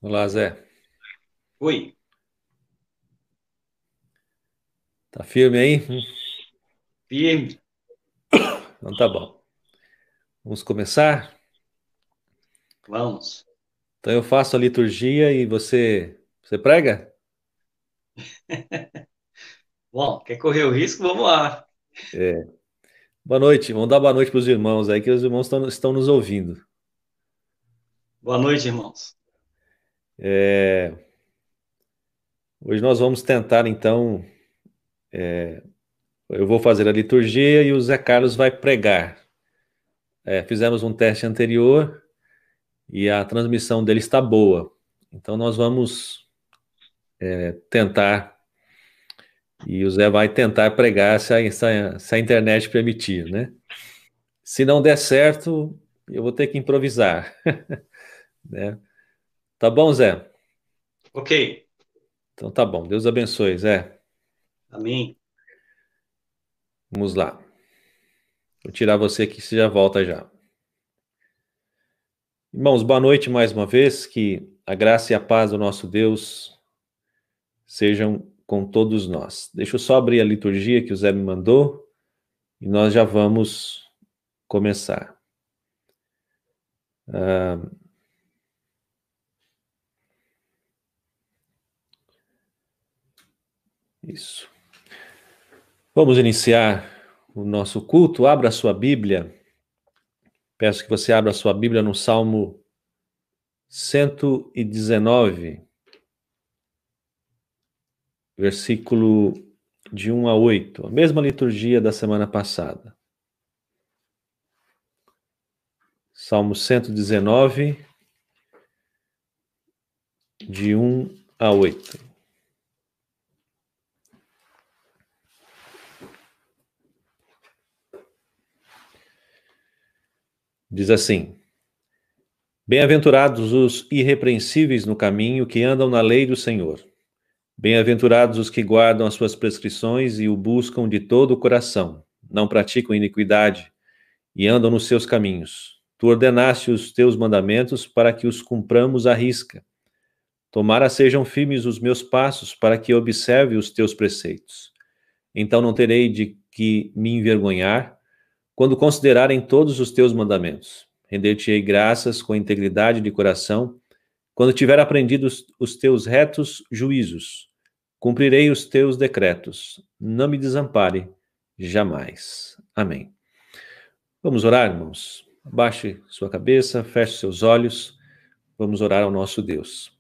Olá, Zé. Oi, Tá firme aí? firme, Então tá bom. Vamos começar? vamos. Então eu faço a liturgia e você prega? Bom, quer correr o risco? Vamos lá. É. Boa noite. Vamos dar boa noite para os irmãos aí, que os irmãos estão nos ouvindo. Boa noite, irmãos. É, Hoje nós vamos tentar, então, eu vou fazer a liturgia e o Zé Carlos vai pregar. Fizemos um teste anterior e a transmissão dele está boa. Então nós vamos tentar, e o Zé vai tentar pregar se a internet permitir, né? Se não der certo, eu vou ter que improvisar, né? Tá bom, Zé? Ok, Então tá bom. Deus abençoe, Zé. amém. Vamos lá. Vou tirar você aqui, você já volta já. Irmãos, boa noite mais uma vez. Que a graça e a paz do nosso Deus sejam com todos nós. Deixa eu só abrir a liturgia que o Zé me mandou e nós já vamos começar. Ah, isso. Vamos iniciar o nosso culto. Abra a sua Bíblia. Peço que você abra a sua Bíblia no Salmo 119, versículo de 1 a 8, a mesma liturgia da semana passada. Salmo 119, de 1 a 8. Diz assim: Bem-aventurados os irrepreensíveis no caminho, que andam na lei do Senhor. Bem-aventurados os que guardam as suas prescrições e o buscam de todo o coração, não praticam iniquidade e andam nos seus caminhos. Tu ordenaste os teus mandamentos para que os cumpramos à risca. Tomara sejam firmes os meus passos para que observe os teus preceitos. Então não terei de que me envergonhar quando considerarem todos os teus mandamentos. Render-te-ei graças com integridade de coração, quando tiver aprendido os teus retos juízos. Cumprirei os teus decretos. Não me desampare jamais. Amém. Vamos orar, irmãos. Abaixe sua cabeça, feche seus olhos. Vamos orar ao nosso Deus.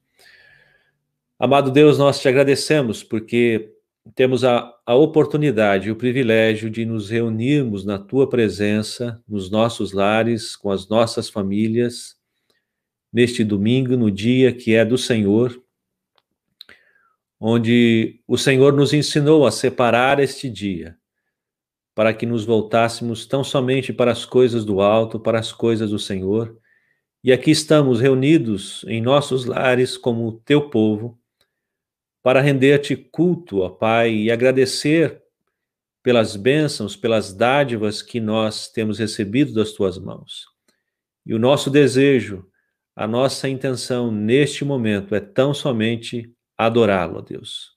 Amado Deus, nós te agradecemos porque temos a oportunidade e o privilégio de nos reunirmos na tua presença, nos nossos lares, com as nossas famílias, neste domingo, no dia que é do Senhor, onde o Senhor nos ensinou a separar este dia, para que nos voltássemos tão somente para as coisas do alto, para as coisas do Senhor. E aqui estamos reunidos em nossos lares como teu povo, para render-te culto, ó Pai, e agradecer pelas bênçãos, pelas dádivas que nós temos recebido das tuas mãos. E o nosso desejo, a nossa intenção neste momento é tão somente adorá-lo, ó Deus.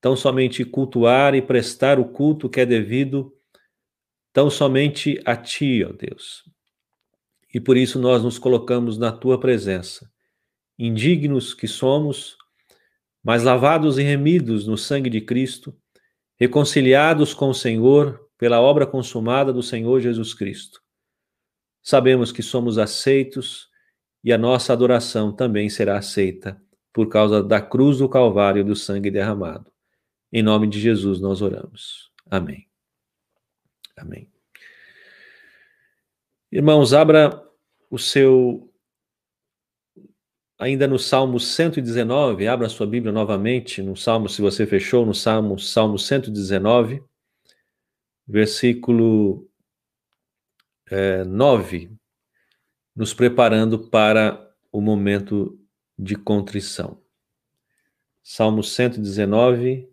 Tão somente cultuar e prestar o culto que é devido tão somente a ti, ó Deus. E por isso nós nos colocamos na tua presença, indignos que somos, mas lavados e remidos no sangue de Cristo, reconciliados com o Senhor pela obra consumada do Senhor Jesus Cristo. Sabemos que somos aceitos e a nossa adoração também será aceita por causa da cruz do Calvário e do sangue derramado. Em nome de Jesus nós oramos. Amém. Amém. Irmãos, abra o seu, ainda no Salmo 119, abra a sua Bíblia novamente, no Salmo, se você fechou, no Salmo 119, versículo 9, nos preparando para o momento de contrição. Salmo 119,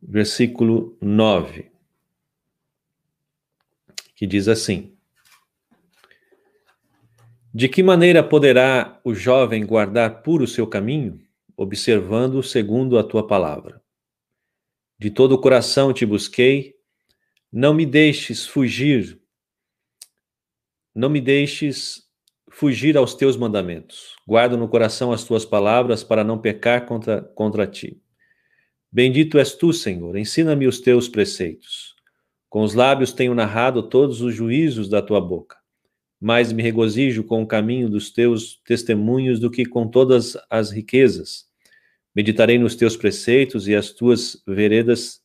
versículo 9, que diz assim: De que maneira poderá o jovem guardar puro o seu caminho? Observando segundo a tua palavra. De todo o coração te busquei, não me deixes fugir aos teus mandamentos. Guardo no coração as tuas palavras para não pecar contra ti. Bendito és tu, Senhor, ensina-me os teus preceitos. Com os lábios tenho narrado todos os juízos da tua boca. Mais me regozijo com o caminho dos teus testemunhos do que com todas as riquezas. Meditarei nos teus preceitos e as tuas veredas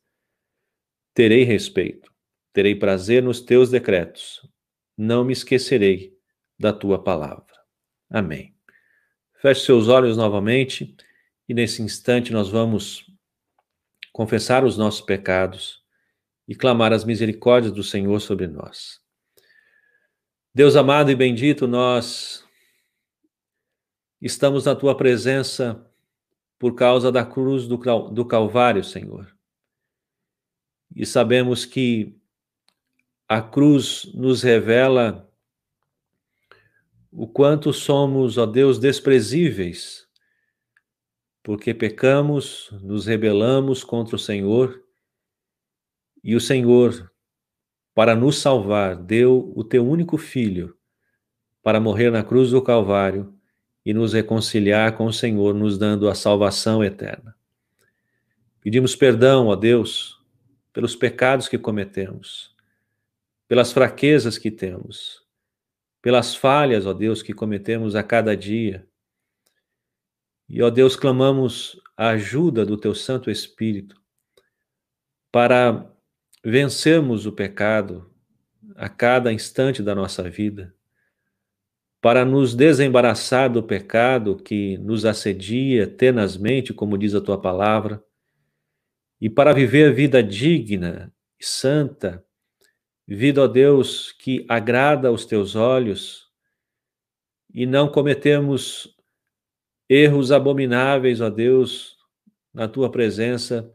terei respeito. Terei prazer nos teus decretos. Não me esquecerei da tua palavra. Amém. Feche seus olhos novamente e nesse instante nós vamos confessar os nossos pecados e clamar as misericórdias do Senhor sobre nós. Deus amado e bendito, nós estamos na tua presença por causa da cruz do Calvário, Senhor. E sabemos que a cruz nos revela o quanto somos, ó Deus, desprezíveis, porque pecamos, nos rebelamos contra o Senhor, e o Senhor, para nos salvar, deu o teu único Filho para morrer na cruz do Calvário e nos reconciliar com o Senhor, nos dando a salvação eterna. Pedimos perdão, ó Deus, pelos pecados que cometemos, pelas fraquezas que temos, pelas falhas, ó Deus, que cometemos a cada dia. E, ó Deus, clamamos a ajuda do teu Santo Espírito para vencermos o pecado a cada instante da nossa vida, para nos desembaraçar do pecado que nos assedia tenazmente, como diz a tua palavra, e para viver a vida digna e santa, vida, ó Deus, que agrada aos teus olhos, e não cometemos erros abomináveis, ó Deus, na tua presença,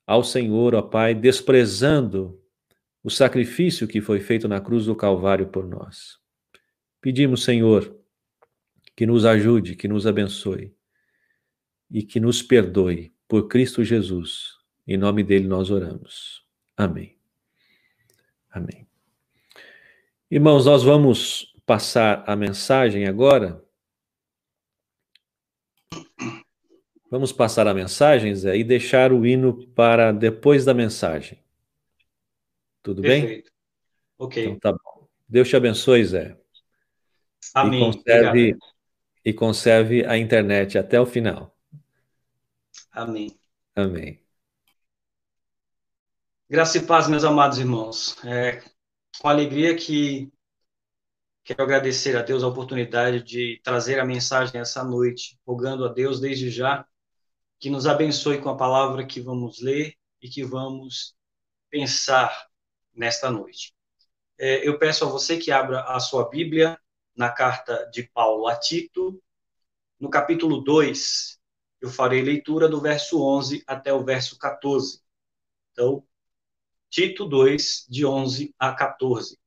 ao Senhor, ó Pai, desprezando o sacrifício que foi feito na cruz do Calvário por nós. Pedimos, Senhor, que nos ajude, que nos abençoe e que nos perdoe por Cristo Jesus. Em nome dele nós oramos. Amém. Amém. Irmãos, nós vamos passar a mensagem agora. Vamos passar a mensagem, Zé, e deixar o hino para depois da mensagem. Tudo bem? Perfeito. Ok. Então tá bom. Deus te abençoe, Zé. Amém. Obrigado. E conserve a internet até o final. Amém. Amém. Graça e paz, meus amados irmãos. Com alegria que quero agradecer a Deus a oportunidade de trazer a mensagem essa noite, rogando a Deus desde já que nos abençoe com a palavra que vamos ler e que vamos pensar nesta noite. Eu peço a você que abra a sua Bíblia na carta de Paulo a Tito, no capítulo 2, eu farei leitura do verso 11 até o verso 14. Então, Tito 2, de 11 a 14.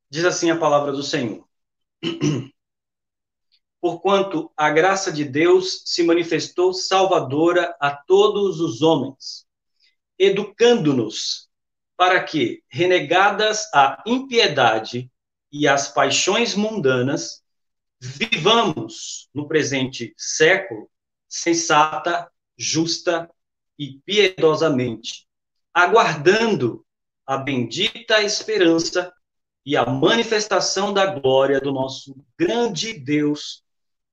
Diz assim a palavra do Senhor. Porquanto a graça de Deus se manifestou salvadora a todos os homens, educando-nos para que, renegadas a impiedade e as paixões mundanas, vivamos no presente século sensata, justa e piedosamente, aguardando a bendita esperança e a manifestação da glória do nosso grande Deus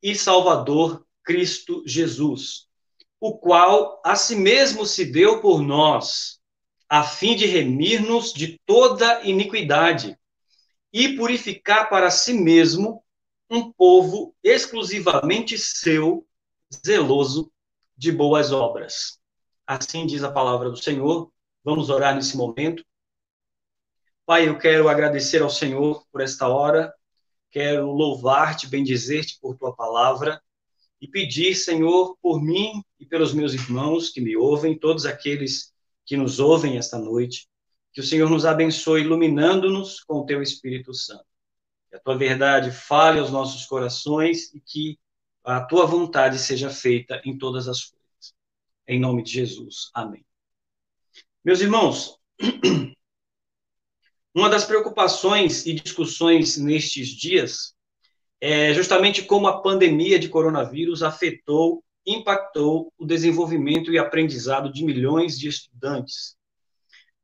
e Salvador Cristo Jesus, o qual a si mesmo se deu por nós, a fim de remir-nos de toda iniquidade e purificar para si mesmo um povo exclusivamente seu, zeloso de boas obras. Assim diz a palavra do Senhor. Vamos orar nesse momento. Pai, eu quero agradecer ao Senhor por esta hora, quero louvar-te, bendizer-te por tua palavra e pedir, Senhor, por mim e pelos meus irmãos que me ouvem, todos aqueles que nos ouvem esta noite, que o Senhor nos abençoe, iluminando-nos com o teu Espírito Santo. que a tua verdade fale aos nossos corações e que a tua vontade seja feita em todas as coisas. Em nome de Jesus. Amém. Meus irmãos, uma das preocupações e discussões nestes dias é justamente como a pandemia de coronavírus afetou, impactou o desenvolvimento e aprendizado de milhões de estudantes.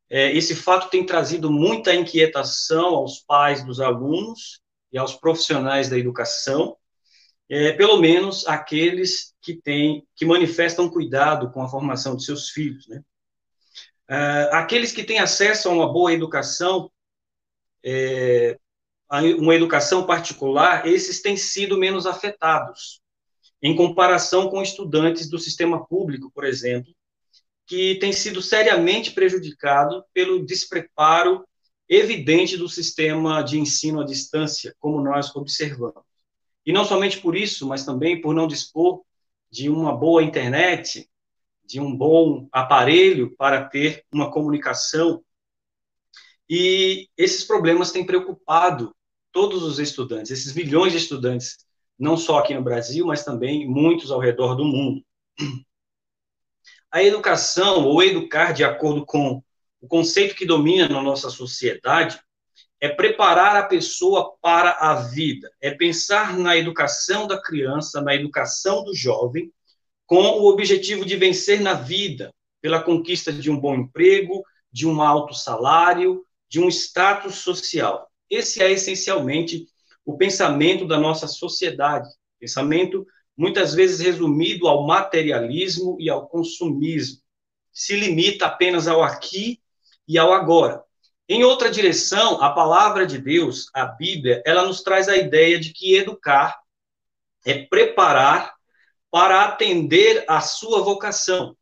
Esse fato tem trazido muita inquietação aos pais dos alunos e aos profissionais da educação, pelo menos aqueles que manifestam cuidado com a formação de seus filhos, né? Aqueles que têm acesso a uma boa educação, uma educação particular, esses têm sido menos afetados, em comparação com estudantes do sistema público, por exemplo, que têm sido seriamente prejudicados pelo despreparo evidente do sistema de ensino à distância, como nós observamos. E não somente por isso, mas também por não dispor de uma boa internet, de um bom aparelho para ter uma comunicação. E esses problemas têm preocupado todos os estudantes, esses milhões de estudantes, não só aqui no Brasil, mas também muitos ao redor do mundo. A educação, ou educar, de acordo com o conceito que domina na nossa sociedade, é preparar a pessoa para a vida, é pensar na educação da criança, na educação do jovem, com o objetivo de vencer na vida, pela conquista de um bom emprego, de um alto salário, de um status social. Esse é essencialmente o pensamento da nossa sociedade, pensamento muitas vezes resumido ao materialismo e ao consumismo, se limita apenas ao aqui e ao agora. Em outra direção, a palavra de Deus, a Bíblia, ela nos traz a ideia de que educar é preparar para atender à sua vocação,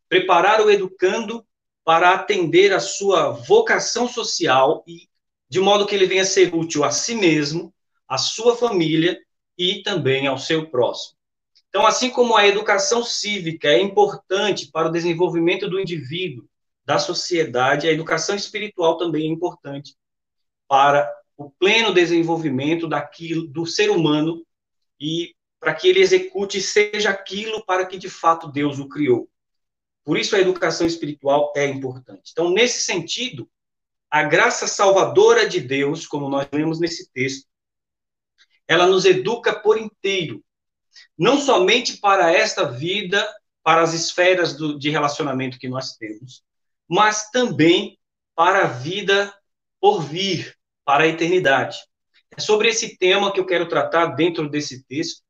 preparar o educando para atender à sua vocação social e de modo que ele venha ser útil a si mesmo, à sua família e também ao seu próximo. Então, assim como a educação cívica é importante para o desenvolvimento do indivíduo, da sociedade, a educação espiritual também é importante para o pleno desenvolvimento do ser humano e para que ele execute e seja aquilo para que de fato Deus o criou. Por isso a educação espiritual é importante. Então, nesse sentido, a graça salvadora de Deus, como nós vemos nesse texto, ela nos educa por inteiro, não somente para esta vida, para as esferas de relacionamento que nós temos, mas também para a vida por vir, para a eternidade. É sobre esse tema que eu quero tratar dentro desse texto,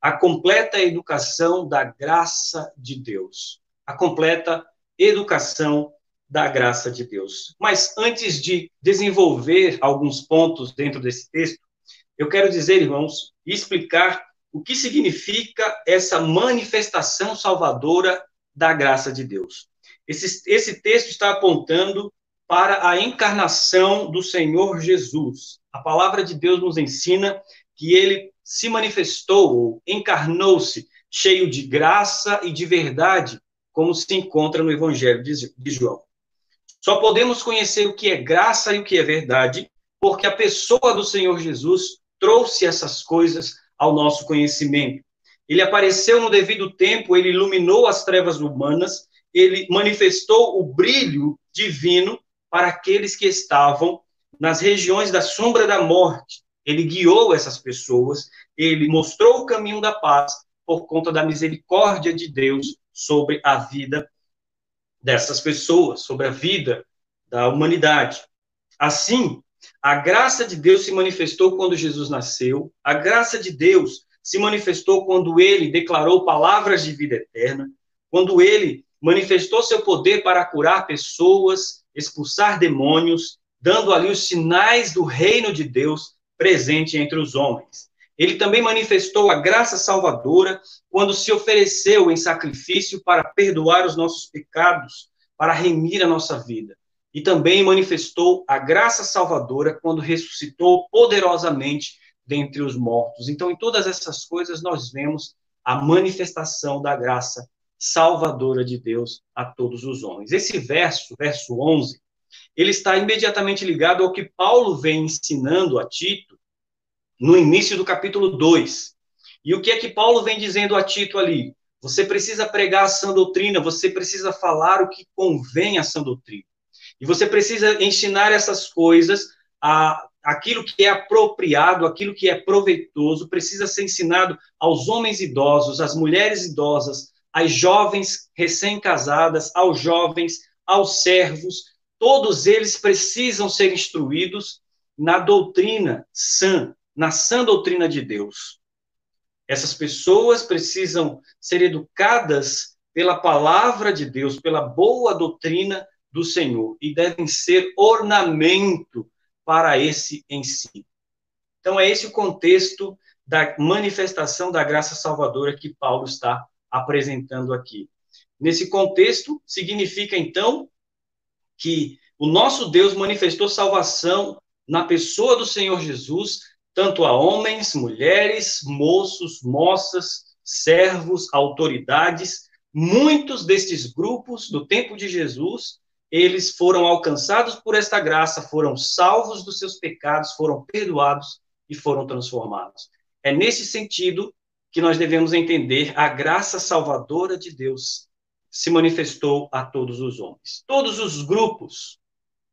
a completa educação da graça de Deus. A completa educação da graça de Deus. Mas antes de desenvolver alguns pontos dentro desse texto, eu quero dizer, irmãos, e explicar o que significa essa manifestação salvadora da graça de Deus. Esse texto está apontando para a encarnação do Senhor Jesus. A palavra de Deus nos ensina que ele se manifestou, ou encarnou-se, cheio de graça e de verdade, como se encontra no Evangelho de João. Só podemos conhecer o que é graça e o que é verdade, porque a pessoa do Senhor Jesus trouxe essas coisas ao nosso conhecimento. Ele apareceu no devido tempo, ele iluminou as trevas humanas, ele manifestou o brilho divino para aqueles que estavam nas regiões da sombra da morte. Ele guiou essas pessoas, ele mostrou o caminho da paz por conta da misericórdia de Deus sobre a vida dessas pessoas, sobre a vida da humanidade. Assim, a graça de Deus se manifestou quando Jesus nasceu, a graça de Deus se manifestou quando ele declarou palavras de vida eterna, quando ele manifestou seu poder para curar pessoas, expulsar demônios, dando ali os sinais do reino de Deus presente entre os homens. Ele também manifestou a graça salvadora quando se ofereceu em sacrifício para perdoar os nossos pecados, para remir a nossa vida. E também manifestou a graça salvadora quando ressuscitou poderosamente dentre os mortos. Então, em todas essas coisas, nós vemos a manifestação da graça salvadora de Deus a todos os homens. Esse verso 11, ele está imediatamente ligado ao que Paulo vem ensinando a Tito, no início do capítulo 2. E o que é que Paulo vem dizendo a Tito ali? Você precisa pregar a sã doutrina, você precisa falar o que convém à sã doutrina. E você precisa ensinar essas coisas, aquilo que é apropriado, aquilo que é proveitoso, precisa ser ensinado aos homens idosos, às mulheres idosas, às jovens recém-casadas, aos jovens, aos servos. Todos eles precisam ser instruídos na doutrina sã, na sã doutrina de Deus. Essas pessoas precisam ser educadas pela palavra de Deus, pela boa doutrina do Senhor, e devem ser ornamento para esse ensino. Então, é esse o contexto da manifestação da graça salvadora que Paulo está apresentando aqui. Nesse contexto, significa, então, que o nosso Deus manifestou salvação na pessoa do Senhor Jesus, tanto a homens, mulheres, moços, moças, servos, autoridades. Muitos destes grupos do tempo de Jesus, eles foram alcançados por esta graça, foram salvos dos seus pecados, foram perdoados e foram transformados. É nesse sentido que nós devemos entender a graça salvadora de Deus se manifestou a todos os homens. Todos os grupos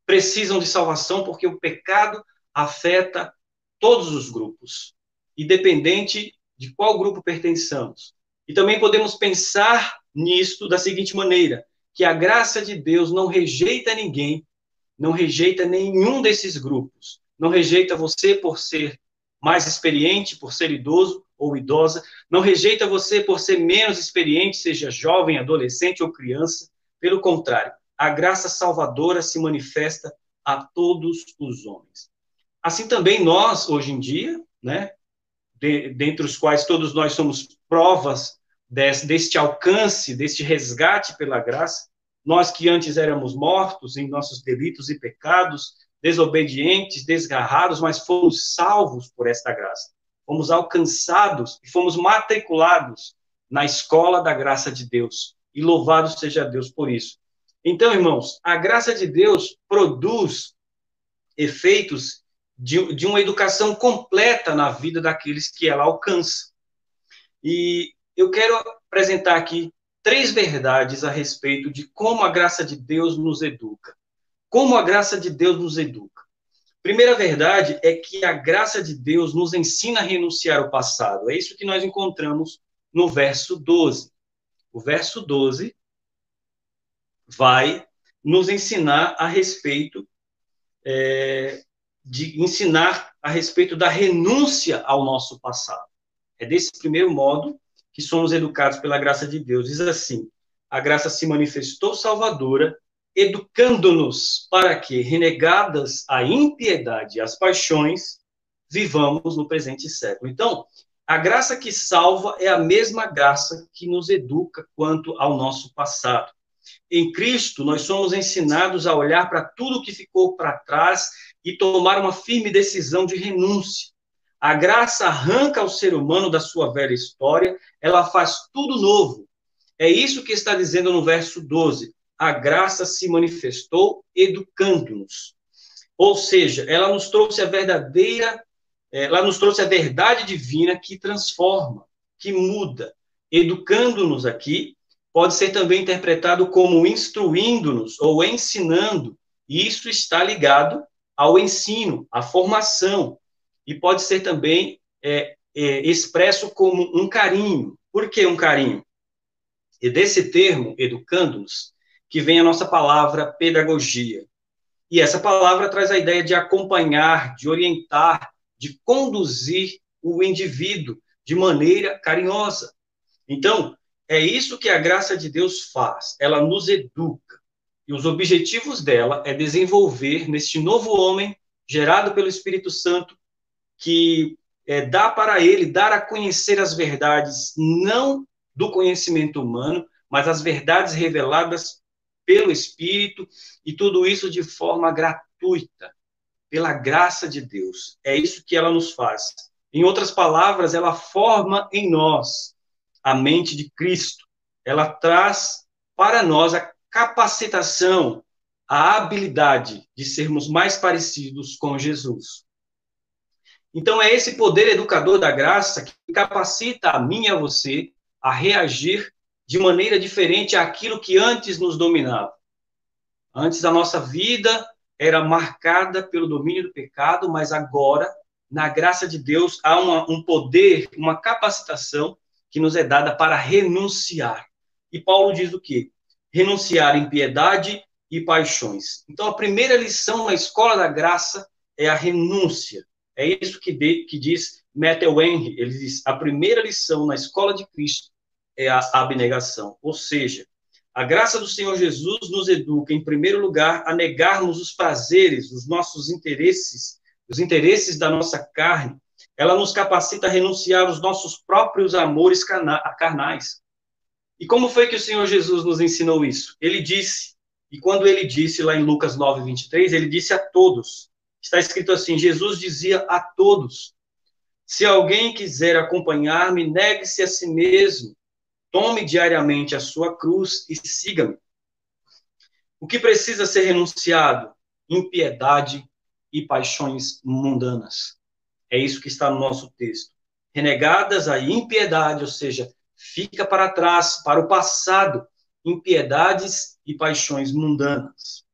precisam de salvação porque o pecado afeta todos os grupos, independente de qual grupo pertençamos. E também podemos pensar nisto da seguinte maneira, que a graça de Deus não rejeita ninguém, não rejeita nenhum desses grupos, não rejeita você por ser mais experiente, por ser idoso ou idosa, não rejeita você por ser menos experiente, seja jovem, adolescente ou criança, pelo contrário, a graça salvadora se manifesta a todos os homens. Assim também nós, hoje em dia, né, dentre os quais todos nós somos provas deste alcance, deste resgate pela graça, nós que antes éramos mortos em nossos delitos e pecados, desobedientes, desgarrados, mas fomos salvos por esta graça. Fomos alcançados e fomos matriculados na escola da graça de Deus. E louvado seja Deus por isso. Então, irmãos, a graça de Deus produz efeitos de uma educação completa na vida daqueles que ela alcança. E eu quero apresentar aqui 3 verdades a respeito de como a graça de Deus nos educa. Como a graça de Deus nos educa. Primeira verdade é que a graça de Deus nos ensina a renunciar ao passado. É isso que nós encontramos no verso 12. O verso 12 vai nos ensinar a respeito da renúncia ao nosso passado. É desse primeiro modo que somos educados pela graça de Deus. Diz assim, a graça se manifestou salvadora, educando-nos para que, renegadas a impiedade e as paixões, vivamos no presente século. Então, a graça que salva é a mesma graça que nos educa quanto ao nosso passado. Em Cristo, nós somos ensinados a olhar para tudo que ficou para trás e tomar uma firme decisão de renúncia. A graça arranca o ser humano da sua velha história, ela faz tudo novo. É isso que está dizendo no verso 12. A graça se manifestou educando-nos. Ou seja, ela nos trouxe a verdade divina que transforma, que muda. Educando-nos aqui pode ser também interpretado como instruindo-nos ou ensinando, e isso está ligado ao ensino, à formação, e pode ser também expresso como um carinho. Por que um carinho? E desse termo, educando-nos, que vem a nossa palavra pedagogia. E essa palavra traz a ideia de acompanhar, de orientar, de conduzir o indivíduo de maneira carinhosa. Então, é isso que a graça de Deus faz. Ela nos educa. E os objetivos dela é desenvolver neste novo homem, gerado pelo Espírito Santo, que dá para ele dar a conhecer as verdades, não do conhecimento humano, mas as verdades reveladas pelo Espírito, e tudo isso de forma gratuita, pela graça de Deus. É isso que ela nos faz. Em outras palavras, ela forma em nós a mente de Cristo. Ela traz para nós a capacitação, a habilidade de sermos mais parecidos com Jesus. Então, é esse poder educador da graça que capacita a mim e a você a reagir de maneira diferente àquilo que antes nos dominava. Antes, a nossa vida era marcada pelo domínio do pecado, mas agora, na graça de Deus, há um poder, uma capacitação que nos é dada para renunciar. E Paulo diz o quê? Renunciar impiedade e paixões. Então, a primeira lição na escola da graça é a renúncia. É isso que diz Matthew Henry. Ele diz, a primeira lição na escola de Cristo é a abnegação. Ou seja, a graça do Senhor Jesus nos educa, em primeiro lugar, a negarmos os prazeres, os nossos interesses, os interesses da nossa carne. Ela nos capacita a renunciar aos nossos próprios amores carnais. E como foi que o Senhor Jesus nos ensinou isso? Ele disse, e quando ele disse lá em Lucas 9, 23, ele disse a todos. Está escrito assim, Jesus dizia a todos, se alguém quiser acompanhar-me, negue-se a si mesmo, tome diariamente a sua cruz e siga-me. O que precisa ser renunciado? Impiedade e paixões mundanas. É isso que está no nosso texto. Renegadas a impiedade, ou seja, fica para trás, para o passado, impiedades e paixões mundanas.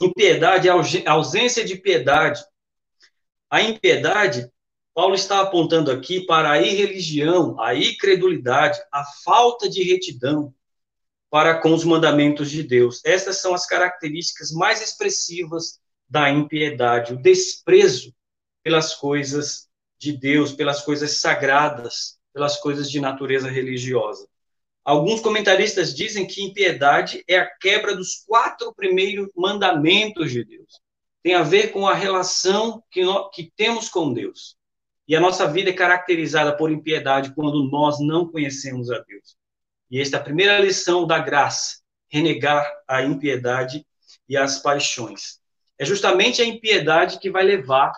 Impiedade é a ausência de piedade. A impiedade, Paulo está apontando aqui para a irreligião, a incredulidade, a falta de retidão para com os mandamentos de Deus. Essas são as características mais expressivas da impiedade, o desprezo pelas coisas de Deus, pelas coisas sagradas, pelas coisas de natureza religiosa. Alguns comentaristas dizem que impiedade é a quebra dos 4 primeiros mandamentos de Deus. Tem a ver com a relação que temos com Deus. E a nossa vida é caracterizada por impiedade quando nós não conhecemos a Deus. E esta é a primeira lição da graça, renegar a impiedade e as paixões. É justamente a impiedade que vai levar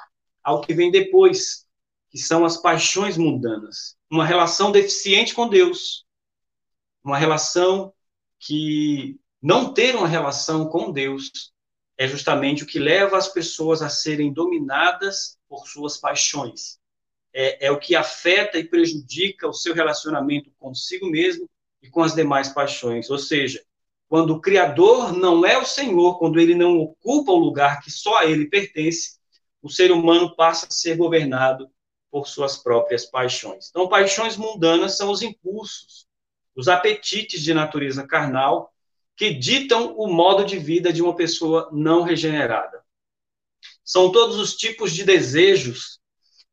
ao que vem depois, que são as paixões mundanas. Uma relação deficiente com Deus, uma relação que não ter uma relação com Deus é justamente o que leva as pessoas a serem dominadas por suas paixões. É o que afeta e prejudica o seu relacionamento consigo mesmo e com as demais paixões. Ou seja, quando o Criador não é o Senhor, quando ele não ocupa o lugar que só a ele pertence, o ser humano passa a ser governado por suas próprias paixões. Então, paixões mundanas são os impulsos, os apetites de natureza carnal que ditam o modo de vida de uma pessoa não regenerada. São todos os tipos de desejos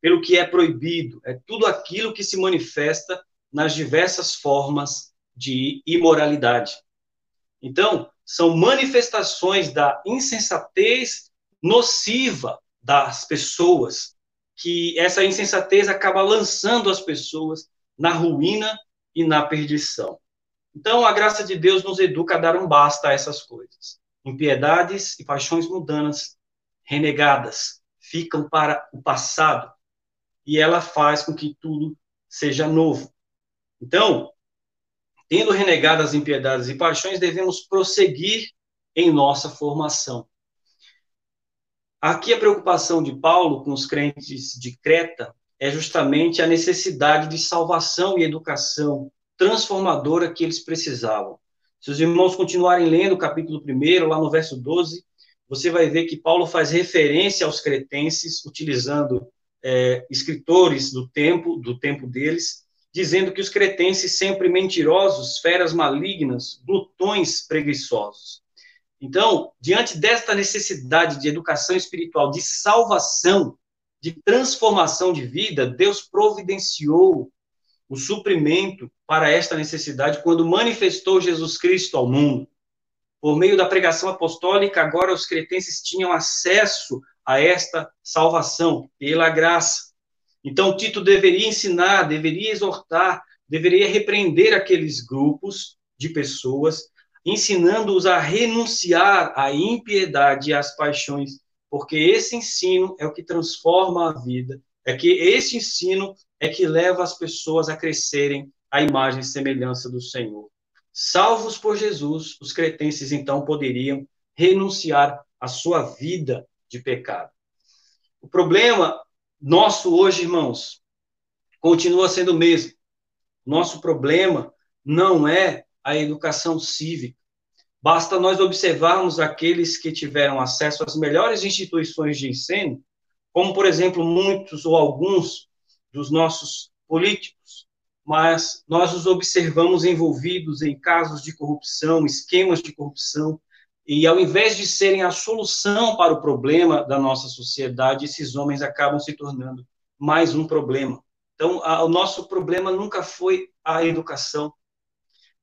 pelo que é proibido, é tudo aquilo que se manifesta nas diversas formas de imoralidade. Então, são manifestações da insensatez nociva das pessoas, que essa insensatez acaba lançando as pessoas na ruína e na perdição. Então, a graça de Deus nos educa a dar um basta a essas coisas. Impiedades e paixões mundanas, renegadas, ficam para o passado, e ela faz com que tudo seja novo. Então, tendo renegado as impiedades e paixões, devemos prosseguir em nossa formação. Aqui a preocupação de Paulo com os crentes de Creta é justamente a necessidade de salvação e educação transformadora que eles precisavam. Se os irmãos continuarem lendo o capítulo 1, lá no verso 12, você vai ver que Paulo faz referência aos cretenses, utilizando escritores do tempo deles, dizendo que os cretenses sempre mentirosos, feras malignas, glutões preguiçosos. Então, diante desta necessidade de educação espiritual, de salvação, de transformação de vida, Deus providenciou o suprimento para esta necessidade quando manifestou Jesus Cristo ao mundo. Por meio da pregação apostólica, agora os cretenses tinham acesso a esta salvação pela graça. Então, Tito deveria ensinar, deveria exortar, deveria repreender aqueles grupos de pessoas, ensinando-os a renunciar à impiedade e às paixões, porque esse ensino é o que transforma a vida, é que esse ensino é que leva as pessoas a crescerem à imagem e semelhança do Senhor. Salvos por Jesus, os cretenses então poderiam renunciar à sua vida de pecado. O problema nosso hoje, irmãos, continua sendo o mesmo. Nosso problema não é a educação cívica. Basta nós observarmos aqueles que tiveram acesso às melhores instituições de ensino, como, por exemplo, muitos ou alguns dos nossos políticos, mas nós os observamos envolvidos em casos de corrupção, esquemas de corrupção, e ao invés de serem a solução para o problema da nossa sociedade, esses homens acabam se tornando mais um problema. Então, o nosso problema nunca foi a educação.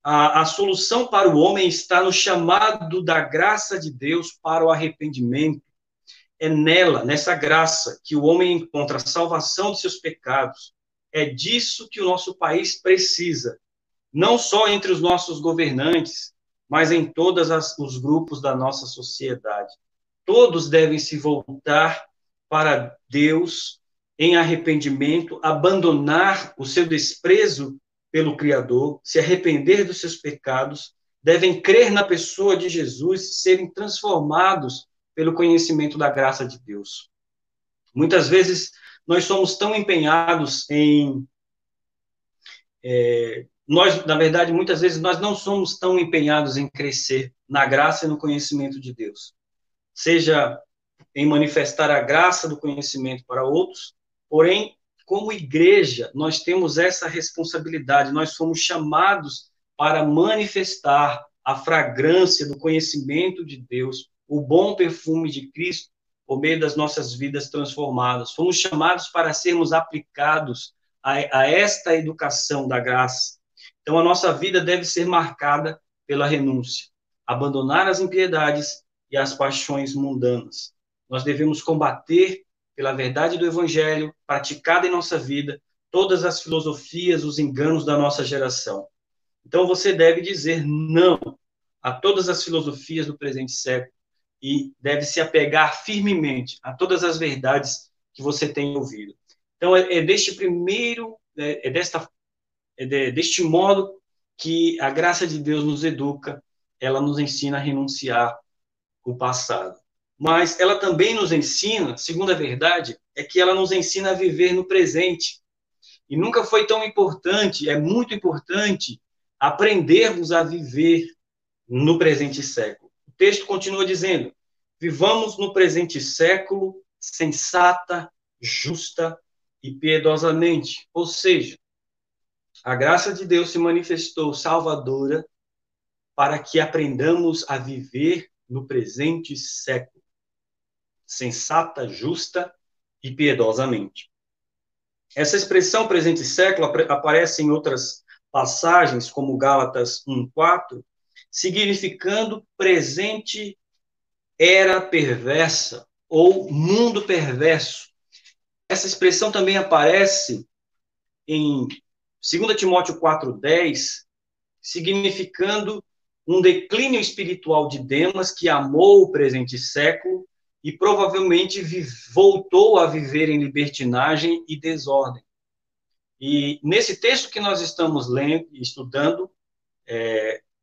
A solução para o homem está no chamado da graça de Deus para o arrependimento. É nela, nessa graça, que o homem encontra a salvação de seus pecados. É disso que o nosso país precisa, não só entre os nossos governantes, mas em todos os grupos da nossa sociedade. Todos devem se voltar para Deus em arrependimento, abandonar o seu desprezo pelo Criador, se arrepender dos seus pecados, devem crer na pessoa de Jesus e serem transformados pelo conhecimento da graça de Deus. Muitas vezes nós somos tão empenhados em na verdade, muitas vezes nós não somos tão empenhados em crescer na graça e no conhecimento de Deus. Seja em manifestar a graça do conhecimento para outros, porém, como igreja, nós temos essa responsabilidade, nós fomos chamados para manifestar a fragrância do conhecimento de Deus, o bom perfume de Cristo, por meio das nossas vidas transformadas. Fomos chamados para sermos aplicados a esta educação da graça. Então, a nossa vida deve ser marcada pela renúncia, abandonar as impiedades e as paixões mundanas. Nós devemos combater pela verdade do Evangelho, praticada em nossa vida, todas as filosofias, os enganos da nossa geração. Então, você deve dizer não a todas as filosofias do presente século e deve se apegar firmemente a todas as verdades que você tem ouvido. Então, deste modo que a graça de Deus nos educa, ela nos ensina a renunciar o passado. Mas ela também nos ensina, segunda verdade, é que ela nos ensina a viver no presente. E nunca foi tão importante, é muito importante, aprendermos a viver no presente século. O texto continua dizendo: vivamos no presente século sensata, justa e piedosamente. Ou seja, a graça de Deus se manifestou salvadora para que aprendamos a viver no presente século, sensata, justa e piedosamente. Essa expressão presente século aparece em outras passagens, como Gálatas 1:4, significando presente era perversa ou mundo perverso. Essa expressão também aparece em 2 Timóteo 4:10, significando um declínio espiritual de Demas que amou o presente século e provavelmente voltou a viver em libertinagem e desordem. E nesse texto que nós estamos lendo e estudando,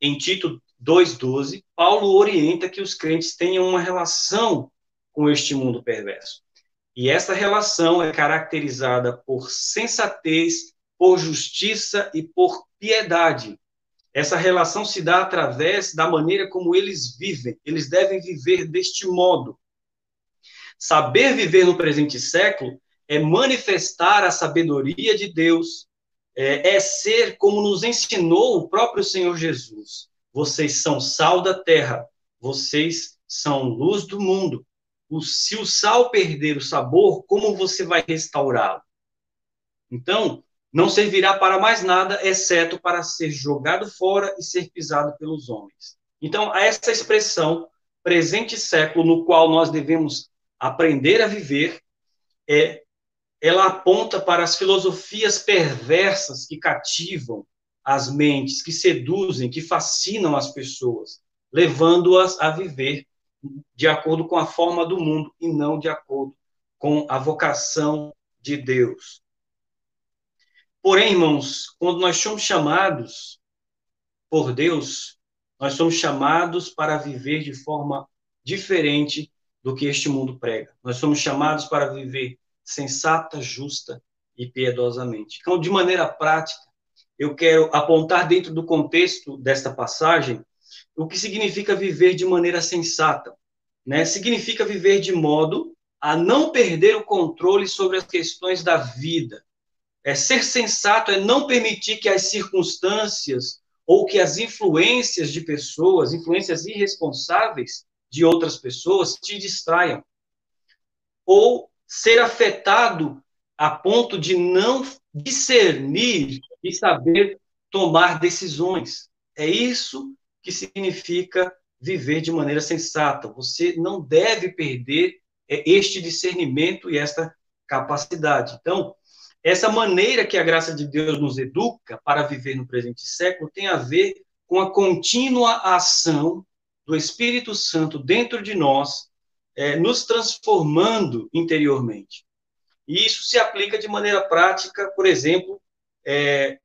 em Tito 2:12, Paulo orienta que os crentes tenham uma relação com este mundo perverso. E essa relação é caracterizada por sensatez, por justiça e por piedade. Essa relação se dá através da maneira como eles vivem. Eles devem viver deste modo. Saber viver no presente século é manifestar a sabedoria de Deus, é ser como nos ensinou o próprio Senhor Jesus. Vocês são sal da terra, vocês são luz do mundo. Se o sal perder o sabor, como você vai restaurá-lo? Então, não servirá para mais nada, exceto para ser jogado fora e ser pisado pelos homens. Então, essa expressão, presente século, no qual nós devemos aprender a viver, ela aponta para as filosofias perversas que cativam as mentes, que seduzem, que fascinam as pessoas, levando-as a viver de acordo com a forma do mundo e não de acordo com a vocação de Deus. Porém, irmãos, quando nós somos chamados por Deus, nós somos chamados para viver de forma diferente do que este mundo prega. Nós somos chamados para viver sensata, justa e piedosamente. Então, de maneira prática, eu quero apontar dentro do contexto desta passagem o que significa viver de maneira sensata, né? Significa viver de modo a não perder o controle sobre as questões da vida. Ser sensato é não permitir que as circunstâncias ou que as influências de pessoas, influências irresponsáveis de outras pessoas, te distraiam. Ou ser afetado a ponto de não discernir e saber tomar decisões. É isso que significa viver de maneira sensata. Você não deve perder este discernimento e esta capacidade. Então, essa maneira que a graça de Deus nos educa para viver no presente século tem a ver com a contínua ação do Espírito Santo dentro de nós, nos transformando interiormente. E isso se aplica de maneira prática, por exemplo,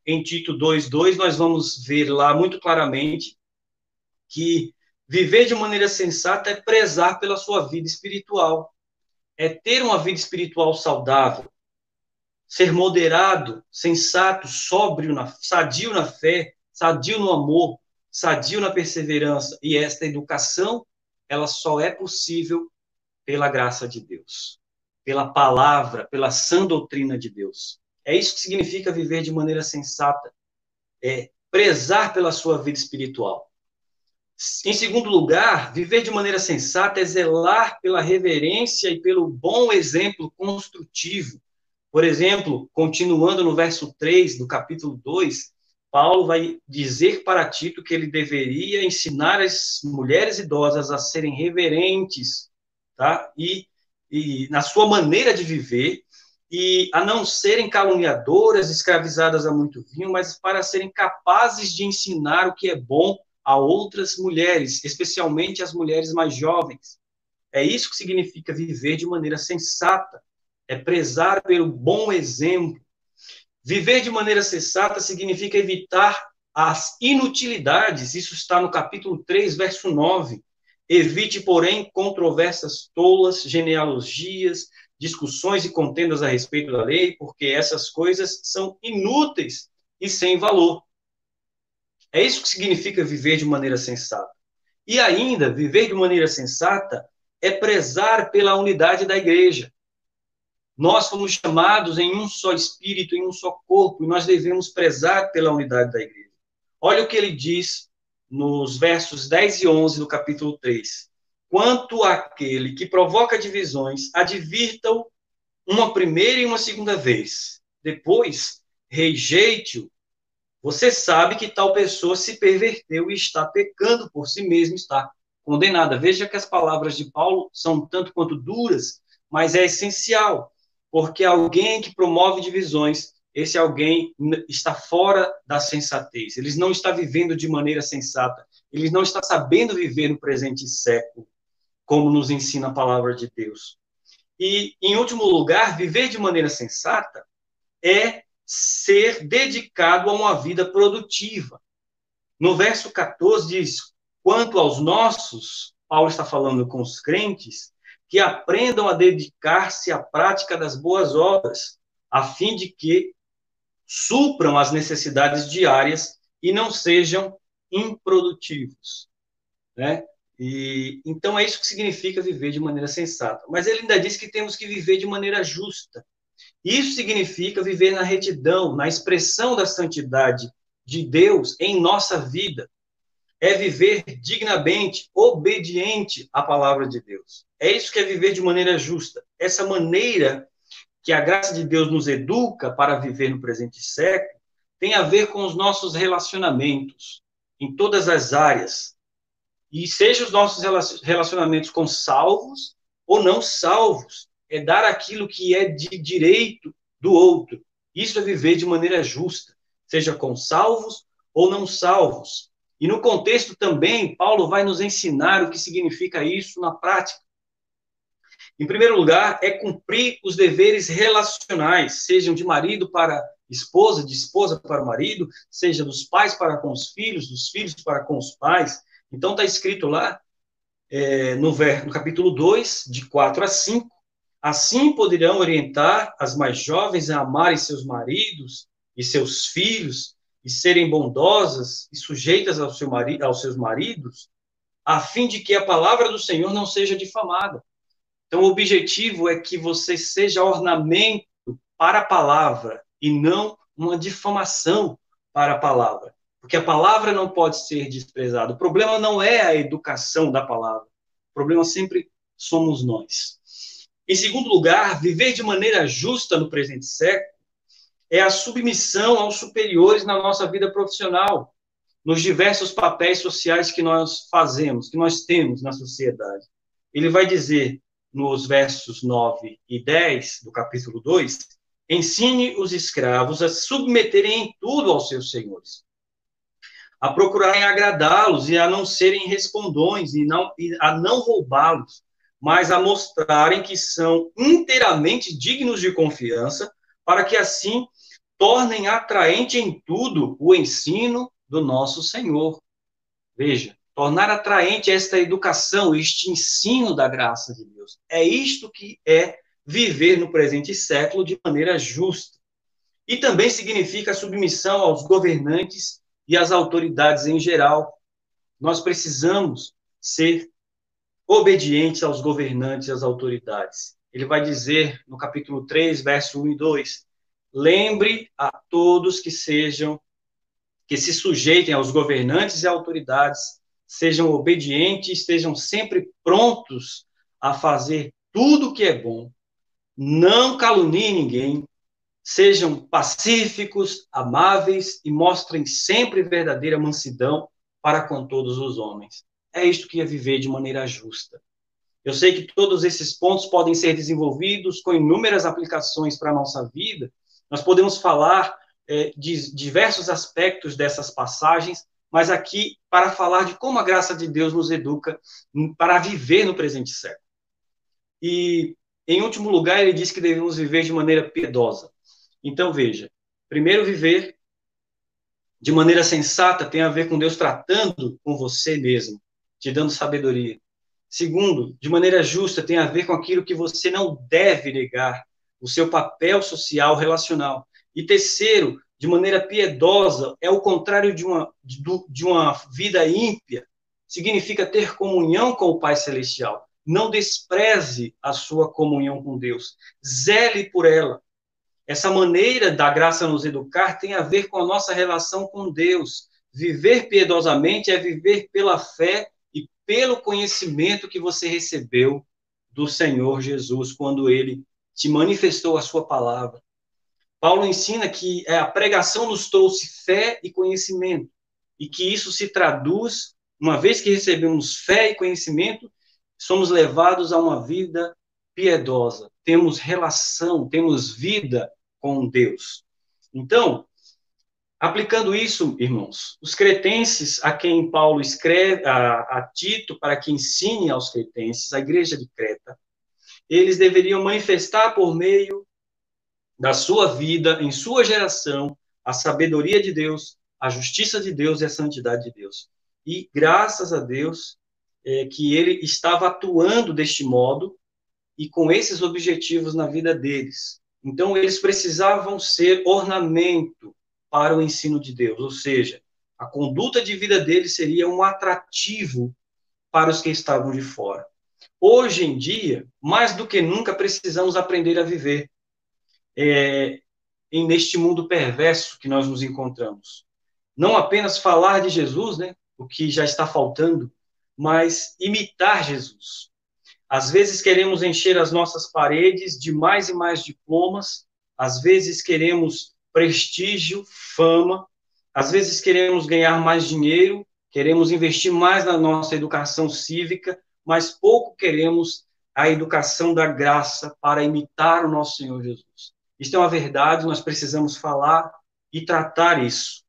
em Tito 2:2, nós vamos ver lá muito claramente que viver de maneira sensata é prezar pela sua vida espiritual, é ter uma vida espiritual saudável, ser moderado, sensato, sóbrio, sadio na fé, sadio no amor, sadio na perseverança. E esta educação, ela só é possível pela graça de Deus, pela palavra, pela sã doutrina de Deus. É isso que significa viver de maneira sensata, prezar pela sua vida espiritual. Em segundo lugar, viver de maneira sensata é zelar pela reverência e pelo bom exemplo construtivo. Por exemplo, continuando no verso 3 do capítulo 2, Paulo vai dizer para Tito que ele deveria ensinar as mulheres idosas a serem reverentes, tá? E na sua maneira de viver, e a não serem caluniadoras, escravizadas a muito vinho, mas para serem capazes de ensinar o que é bom a outras mulheres, especialmente as mulheres mais jovens. É isso que significa viver de maneira sensata, é prezar pelo bom exemplo. Viver de maneira sensata significa evitar as inutilidades, isso está no capítulo 3, verso 9. Evite, porém, controvérsias tolas, genealogias, discussões e contendas a respeito da lei, porque essas coisas são inúteis e sem valor. É isso que significa viver de maneira sensata. E ainda, viver de maneira sensata é prezar pela unidade da igreja. Nós fomos chamados em um só espírito, em um só corpo, e nós devemos prezar pela unidade da igreja. Olha o que ele diz nos versos 10 e 11 do capítulo 3. Quanto àquele que provoca divisões, advirta-o uma primeira e uma segunda vez. Depois, rejeite-o. Você sabe que tal pessoa se perverteu e está pecando por si mesmo, está condenada. Veja que as palavras de Paulo são tanto quanto duras, mas é essencial, porque alguém que promove divisões, esse alguém está fora da sensatez, ele não está vivendo de maneira sensata, ele não está sabendo viver no presente século, como nos ensina a palavra de Deus. E, em último lugar, viver de maneira sensata é ser dedicado a uma vida produtiva. No verso 14 diz, quanto aos nossos, Paulo está falando com os crentes, que aprendam a dedicar-se à prática das boas obras, a fim de que supram as necessidades diárias e não sejam improdutivos, né? E então é isso que significa viver de maneira sensata. Mas ele ainda diz que temos que viver de maneira justa. Isso significa viver na retidão, na expressão da santidade de Deus em nossa vida. É viver dignamente, obediente à palavra de Deus. É isso que é viver de maneira justa. Essa maneira que a graça de Deus nos educa para viver no presente século tem a ver com os nossos relacionamentos, em todas as áreas. E seja os nossos relacionamentos com salvos ou não salvos, é dar aquilo que é de direito do outro. Isso é viver de maneira justa, seja com salvos ou não salvos. E no contexto também, Paulo vai nos ensinar o que significa isso na prática. Em primeiro lugar, é cumprir os deveres relacionais, sejam de marido para esposa, de esposa para o marido, seja dos pais para com os filhos, dos filhos para com os pais. Então está escrito lá, no capítulo 2, de 4 a 5, Assim poderão orientar as mais jovens a amarem seus maridos e seus filhos e serem bondosas e sujeitas aos seus maridos, a fim de que a palavra do Senhor não seja difamada. Então, o objetivo é que você seja ornamento para a palavra e não uma difamação para a palavra. Porque a palavra não pode ser desprezada. O problema não é a educação da palavra. O problema sempre somos nós. Em segundo lugar, viver de maneira justa no presente século é a submissão aos superiores na nossa vida profissional, nos diversos papéis sociais que nós fazemos, que nós temos na sociedade. Ele vai dizer, nos versos 9 e 10 do capítulo 2, ensine os escravos a submeterem em tudo aos seus senhores, a procurarem agradá-los e a não serem respondões e a não roubá-los, mas a mostrarem que são inteiramente dignos de confiança, para que assim tornem atraente em tudo o ensino do nosso Senhor. Veja, tornar atraente esta educação, este ensino da graça de Deus. É isto que é viver no presente século de maneira justa. E também significa a submissão aos governantes e às autoridades em geral. Nós precisamos ser obedientes aos governantes e às autoridades. Ele vai dizer no capítulo 3, verso 1 e 2, lembre a todos que se sujeitem aos governantes e autoridades, sejam obedientes, estejam sempre prontos a fazer tudo o que é bom, não caluniem ninguém, sejam pacíficos, amáveis e mostrem sempre verdadeira mansidão para com todos os homens. É isto que é viver de maneira justa. Eu sei que todos esses pontos podem ser desenvolvidos com inúmeras aplicações para a nossa vida. Nós podemos falar de diversos aspectos dessas passagens, mas aqui para falar de como a graça de Deus nos educa para viver no presente século. E, em último lugar, ele diz que devemos viver de maneira piedosa. Então, veja, primeiro, viver de maneira sensata tem a ver com Deus tratando com você mesmo, te dando sabedoria. Segundo, de maneira justa tem a ver com aquilo que você não deve negar, o seu papel social, relacional. E terceiro, de maneira piedosa, é o contrário de uma vida ímpia, significa ter comunhão com o Pai Celestial. Não despreze a sua comunhão com Deus, zele por ela. Essa maneira da graça nos educar tem a ver com a nossa relação com Deus. Viver piedosamente é viver pela fé e pelo conhecimento que você recebeu do Senhor Jesus, quando ele te manifestou a sua palavra. Paulo ensina que a pregação nos trouxe fé e conhecimento, e que isso se traduz, uma vez que recebemos fé e conhecimento, somos levados a uma vida piedosa, temos relação, temos vida com Deus. Então, aplicando isso, irmãos, os cretenses a quem Paulo escreve, a Tito, para que ensine aos cretenses, a igreja de Creta, eles deveriam manifestar por meio da sua vida, em sua geração, a sabedoria de Deus, a justiça de Deus e a santidade de Deus. E graças a Deus que ele estava atuando deste modo e com esses objetivos na vida deles. Então, eles precisavam ser ornamento para o ensino de Deus, ou seja, a conduta de vida deles seria um atrativo para os que estavam de fora. Hoje em dia, mais do que nunca, precisamos aprender a viver neste mundo perverso que nós nos encontramos. Não apenas falar de Jesus, né, o que já está faltando, mas imitar Jesus. Às vezes queremos encher as nossas paredes de mais e mais diplomas, às vezes queremos prestígio, fama, às vezes queremos ganhar mais dinheiro, queremos investir mais na nossa educação cívica, mas pouco queremos a educação da graça para imitar o nosso Senhor Jesus. Isto é uma verdade, nós precisamos falar e tratar isso.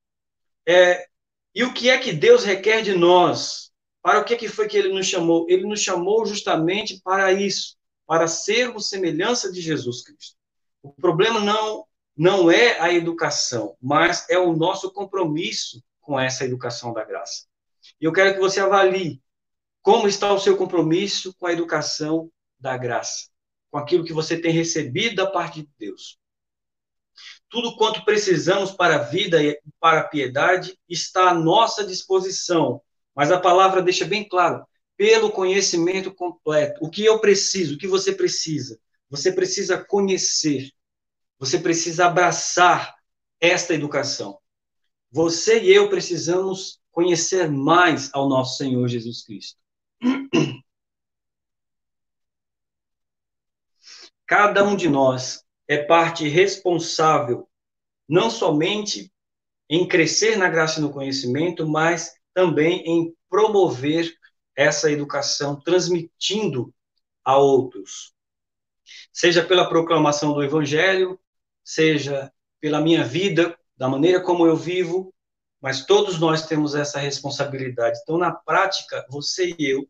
E o que é que Deus requer de nós? Para o que foi que ele nos chamou? Ele nos chamou justamente para isso, para sermos semelhança de Jesus Cristo. O problema não é a educação, mas é o nosso compromisso com essa educação da graça. E eu quero que você avalie como está o seu compromisso com a educação da graça. com aquilo que você tem recebido da parte de Deus. Tudo quanto precisamos para a vida e para a piedade está à nossa disposição. Mas a palavra deixa bem claro, pelo conhecimento completo. O que eu preciso, o que você precisa? Você precisa conhecer, você precisa abraçar esta educação. Você e eu precisamos conhecer mais ao nosso Senhor Jesus Cristo. Cada um de nós é parte responsável, não somente em crescer na graça e no conhecimento, mas também em promover essa educação, transmitindo a outros. Seja pela proclamação do Evangelho, seja pela minha vida, da maneira como eu vivo, mas todos nós temos essa responsabilidade. Então, na prática, você e eu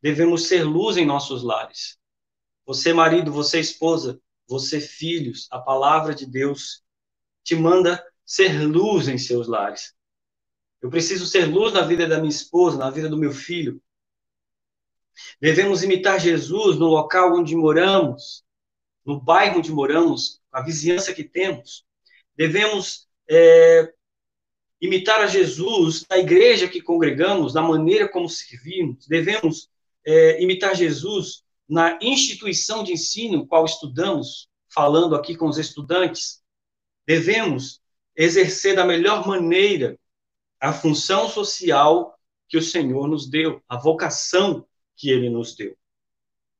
devemos ser luz em nossos lares. Você, marido, você, esposa, você, filhos, a palavra de Deus te manda ser luz em seus lares. Eu preciso ser luz na vida da minha esposa, na vida do meu filho. Devemos imitar Jesus no local onde moramos, no bairro onde moramos, a vizinhança que temos. Devemos imitar a Jesus na igreja que congregamos, na maneira como servimos. Devemos imitar Jesus na instituição de ensino qual estudamos, falando aqui com os estudantes. Devemos exercer da melhor maneira a função social que o Senhor nos deu, a vocação que Ele nos deu.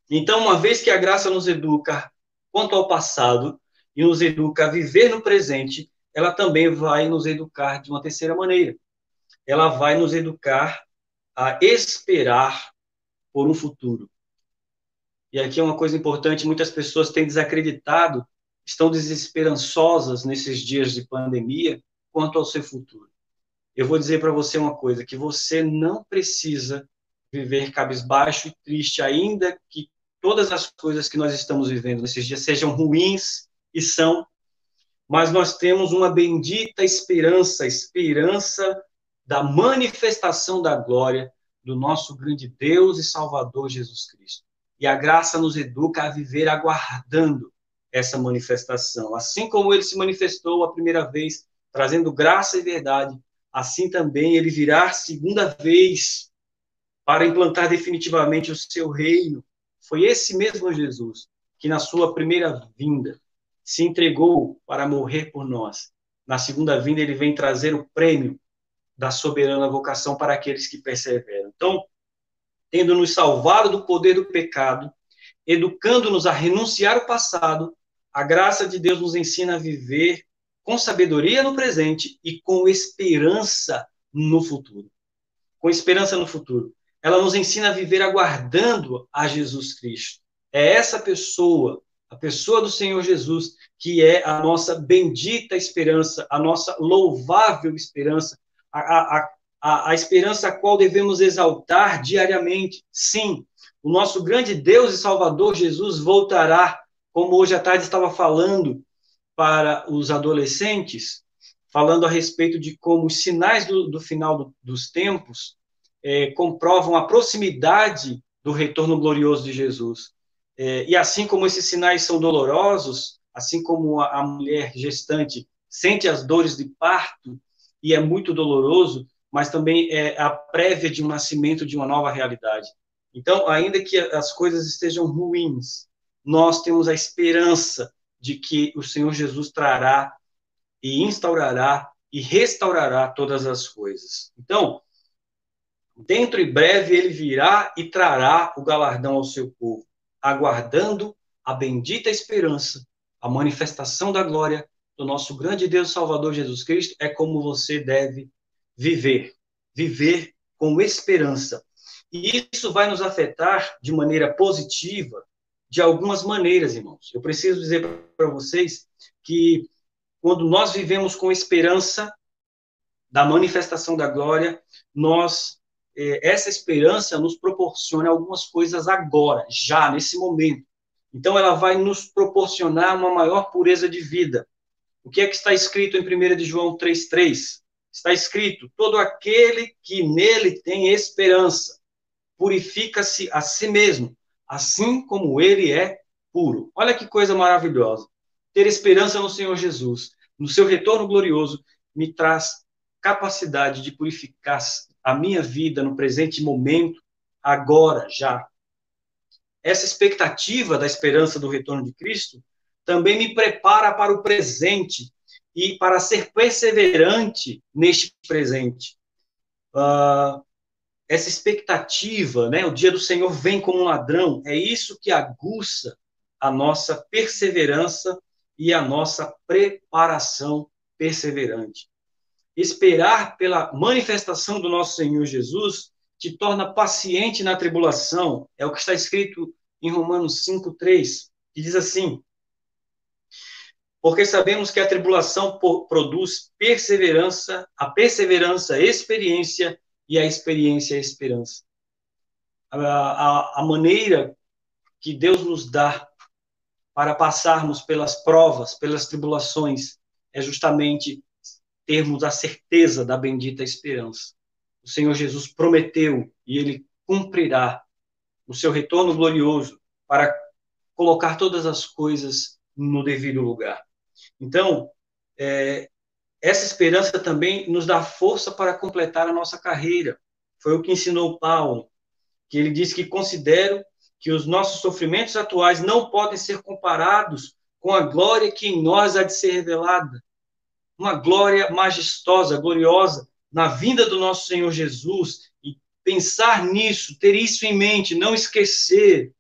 Então, uma vez que a graça nos educa quanto ao passado e nos educa a viver no presente, ela também vai nos educar de uma terceira maneira. Ela vai nos educar a esperar por um futuro. E aqui é uma coisa importante, muitas pessoas têm desacreditado, estão desesperançosas nesses dias de pandemia quanto ao seu futuro. Eu vou dizer para você uma coisa, que você não precisa viver cabisbaixo e triste, ainda que todas as coisas que nós estamos vivendo nesses dias sejam ruins, e são, mas nós temos uma bendita esperança, esperança da manifestação da glória do nosso grande Deus e Salvador Jesus Cristo. E a graça nos educa a viver aguardando essa manifestação. Assim como ele se manifestou a primeira vez, trazendo graça e verdade, assim também ele virá segunda vez para implantar definitivamente o seu reino. Foi esse mesmo Jesus que na sua primeira vinda se entregou para morrer por nós. Na segunda vinda ele vem trazer o prêmio da soberana vocação para aqueles que perseveram. Então, tendo nos salvado do poder do pecado, educando-nos a renunciar ao passado, a graça de Deus nos ensina a viver com sabedoria no presente e com esperança no futuro. Com esperança no futuro. Ela nos ensina a viver aguardando a Jesus Cristo. É essa pessoa, a pessoa do Senhor Jesus, que é a nossa bendita esperança, a nossa louvável esperança, a esperança a qual devemos exaltar diariamente. Sim, o nosso grande Deus e Salvador Jesus voltará, como hoje à tarde estava falando para os adolescentes, falando a respeito de como os sinais do final dos tempos comprovam a proximidade do retorno glorioso de Jesus. E assim como esses sinais são dolorosos, assim como a mulher gestante sente as dores de parto, e é muito doloroso, mas também é a prévia de um nascimento de uma nova realidade. Então, ainda que as coisas estejam ruins, nós temos a esperança de que o Senhor Jesus trará e instaurará e restaurará todas as coisas. Então, dentro e breve ele virá e trará o galardão ao seu povo, aguardando a bendita esperança, a manifestação da glória do nosso grande Deus Salvador Jesus Cristo. É como você deve viver com esperança. E isso vai nos afetar de maneira positiva, de algumas maneiras, irmãos. Eu preciso dizer para vocês que quando nós vivemos com esperança da manifestação da glória, essa esperança nos proporciona algumas coisas agora, já, nesse momento. Então, ela vai nos proporcionar uma maior pureza de vida. O que é que está escrito em 1 de João 3,3? Está escrito, todo aquele que nele tem esperança, purifica-se a si mesmo, assim como ele é puro. Olha que coisa maravilhosa. Ter esperança no Senhor Jesus, no seu retorno glorioso, me traz capacidade de purificar a minha vida no presente momento, agora, já. Essa expectativa da esperança do retorno de Cristo também me prepara para o presente e para ser perseverante neste presente. Essa expectativa, né? O dia do Senhor vem como um ladrão, é isso que aguça a nossa perseverança e a nossa preparação perseverante. Esperar pela manifestação do nosso Senhor Jesus te torna paciente na tribulação, é o que está escrito em Romanos 5:3, que diz assim: porque sabemos que a tribulação produz perseverança, a perseverança, experiência, e a experiência, esperança. A maneira que Deus nos dá para passarmos pelas provas, pelas tribulações, é justamente termos a certeza da bendita esperança. O Senhor Jesus prometeu e Ele cumprirá o seu retorno glorioso para colocar todas as coisas no devido lugar. Então, essa esperança também nos dá força para completar a nossa carreira. Foi o que ensinou Paulo, que ele disse que considero que os nossos sofrimentos atuais não podem ser comparados com a glória que em nós há de ser revelada. Uma glória majestosa, gloriosa, na vinda do nosso Senhor Jesus. E pensar nisso, ter isso em mente, não esquecer,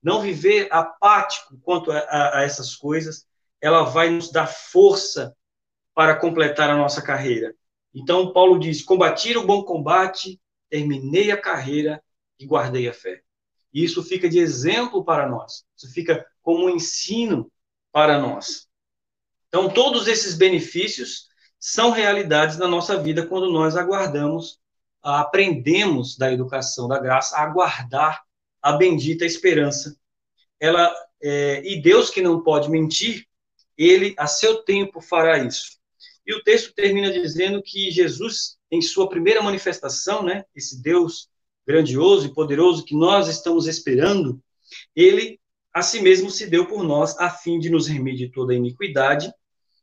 não viver apático quanto a essas coisas, ela vai nos dar força para completar a nossa carreira. Então, Paulo diz: combati o bom combate, terminei a carreira e guardei a fé. E isso fica de exemplo para nós, isso fica como um ensino para nós. Então, todos esses benefícios são realidades na nossa vida quando nós aguardamos, aprendemos da educação da graça a aguardar a bendita esperança. E Deus, que não pode mentir, ele a seu tempo fará isso. E o texto termina dizendo que Jesus, em sua primeira manifestação, né, esse Deus grandioso e poderoso que nós estamos esperando, ele a si mesmo se deu por nós, a fim de nos remir de toda a iniquidade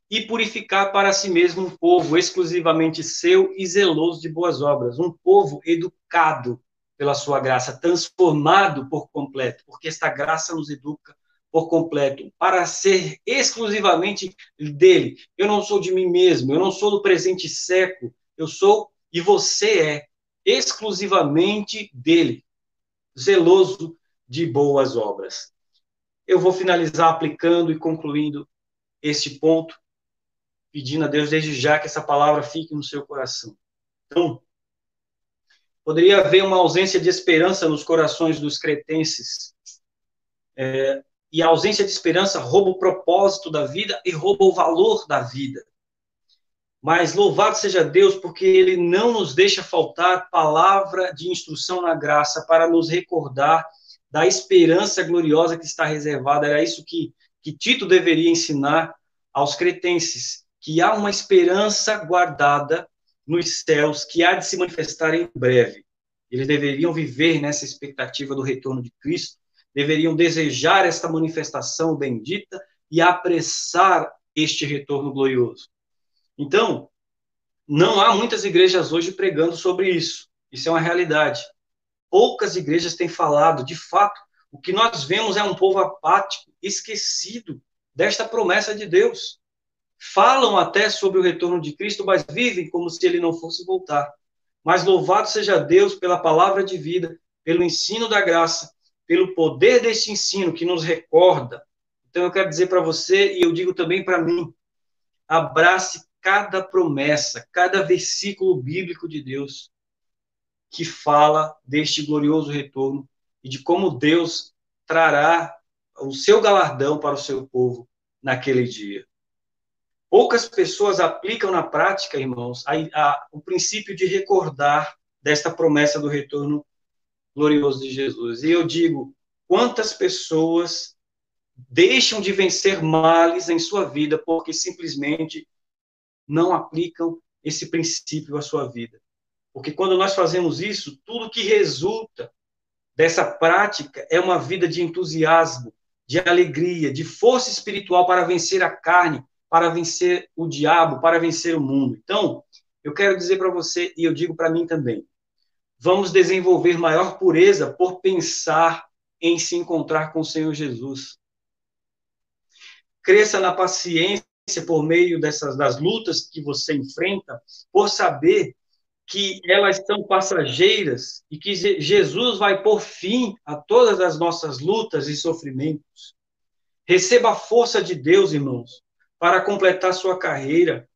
e purificar para si mesmo um povo exclusivamente seu e zeloso de boas obras, um povo educado pela sua graça, transformado por completo, porque esta graça nos educa por completo, para ser exclusivamente dele. Eu não sou de mim mesmo, eu não sou do presente século, eu sou, e você é, exclusivamente dele, zeloso de boas obras. Eu vou finalizar aplicando e concluindo este ponto, pedindo a Deus desde já que essa palavra fique no seu coração. Então, poderia haver uma ausência de esperança nos corações dos cretenses, e a ausência de esperança rouba o propósito da vida e rouba o valor da vida. Mas louvado seja Deus, porque Ele não nos deixa faltar palavra de instrução na graça para nos recordar da esperança gloriosa que está reservada. Era isso que Tito deveria ensinar aos cretenses, que há uma esperança guardada nos céus, que há de se manifestar em breve. Eles deveriam viver nessa expectativa do retorno de Cristo, deveriam desejar esta manifestação bendita e apressar este retorno glorioso. Então, não há muitas igrejas hoje pregando sobre isso. Isso é uma realidade. Poucas igrejas têm falado. De fato, o que nós vemos é um povo apático, esquecido desta promessa de Deus. Falam até sobre o retorno de Cristo, mas vivem como se ele não fosse voltar. Mas louvado seja Deus pela palavra de vida, pelo ensino da graça, pelo poder deste ensino que nos recorda. Então eu quero dizer para você, e eu digo também para mim, abrace cada promessa, cada versículo bíblico de Deus que fala deste glorioso retorno e de como Deus trará o seu galardão para o seu povo naquele dia. Poucas pessoas aplicam na prática, irmãos, o princípio de recordar desta promessa do retorno glorioso de Jesus. E eu digo, quantas pessoas deixam de vencer males em sua vida porque simplesmente não aplicam esse princípio à sua vida. Porque quando nós fazemos isso, tudo que resulta dessa prática é uma vida de entusiasmo, de alegria, de força espiritual para vencer a carne, para vencer o diabo, para vencer o mundo. Então, eu quero dizer para você, e eu digo para mim também, vamos desenvolver maior pureza por pensar em se encontrar com o Senhor Jesus. Cresça na paciência por meio das lutas que você enfrenta, por saber que elas são passageiras e que Jesus vai pôr fim a todas as nossas lutas e sofrimentos. Receba a força de Deus, irmãos, para completar sua carreira.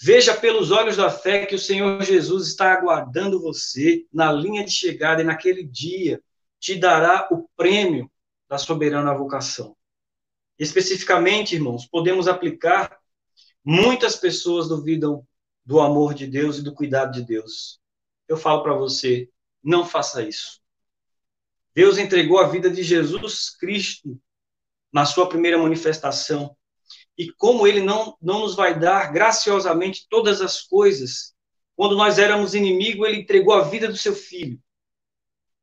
Veja pelos olhos da fé que o Senhor Jesus está aguardando você na linha de chegada e naquele dia te dará o prêmio da soberana vocação. Especificamente, irmãos, podemos aplicar, muitas pessoas duvidam do amor de Deus e do cuidado de Deus. Eu falo para você, não faça isso. Deus entregou a vida de Jesus Cristo na sua primeira manifestação. E como ele não nos vai dar graciosamente todas as coisas, quando nós éramos inimigos, ele entregou a vida do seu filho.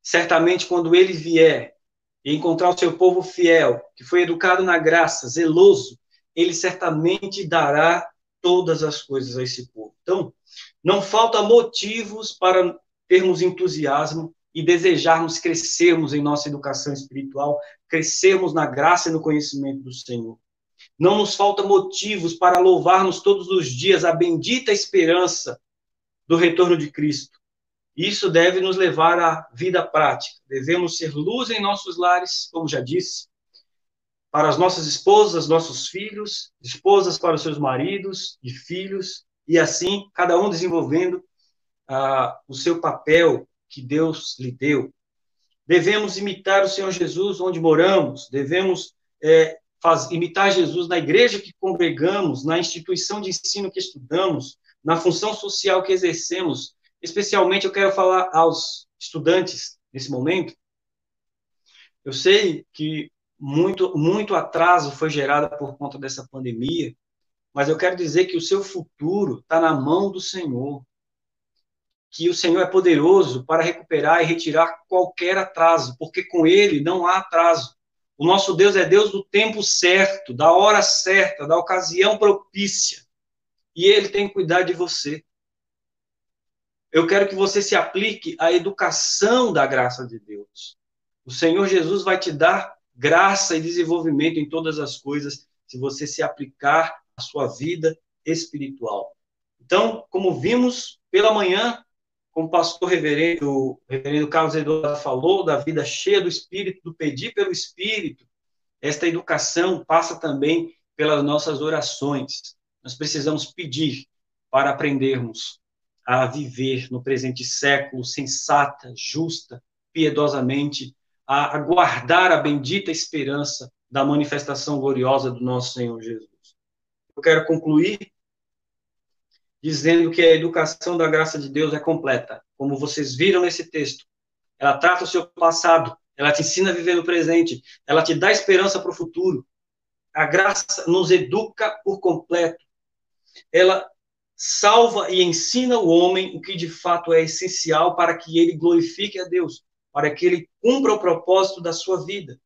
Certamente, quando ele vier e encontrar o seu povo fiel, que foi educado na graça, zeloso, ele certamente dará todas as coisas a esse povo. Então, não falta motivos para termos entusiasmo e desejarmos crescermos em nossa educação espiritual, crescermos na graça e no conhecimento do Senhor. Não nos falta motivos para louvarmos todos os dias a bendita esperança do retorno de Cristo. Isso deve nos levar à vida prática. Devemos ser luz em nossos lares, como já disse, para as nossas esposas, nossos filhos, esposas para os seus maridos e filhos, e assim, cada um desenvolvendo o seu papel que Deus lhe deu. Devemos imitar o Senhor Jesus onde moramos, devemos imitar Jesus na igreja que congregamos, na instituição de ensino que estudamos, na função social que exercemos. Especialmente, eu quero falar aos estudantes nesse momento. Eu sei que muito atraso foi gerado por conta dessa pandemia, mas eu quero dizer que o seu futuro está na mão do Senhor, que o Senhor é poderoso para recuperar e retirar qualquer atraso, porque com Ele não há atraso. O nosso Deus é Deus do tempo certo, da hora certa, da ocasião propícia, e Ele tem que cuidar de você. Eu quero que você se aplique à educação da graça de Deus. O Senhor Jesus vai te dar graça e desenvolvimento em todas as coisas, se você se aplicar à sua vida espiritual. Então, como vimos pela manhã, como o pastor o reverendo Carlos Eduardo falou, da vida cheia do Espírito, do pedir pelo Espírito, esta educação passa também pelas nossas orações. Nós precisamos pedir para aprendermos a viver no presente século sensata, justa, piedosamente, a guardar a bendita esperança da manifestação gloriosa do nosso Senhor Jesus. Eu quero concluir dizendo que a educação da graça de Deus é completa. Como vocês viram nesse texto, ela trata o seu passado, ela te ensina a viver no presente, ela te dá esperança para o futuro. A graça nos educa por completo. Ela salva e ensina o homem o que de fato é essencial para que ele glorifique a Deus, para que ele cumpra o propósito da sua vida.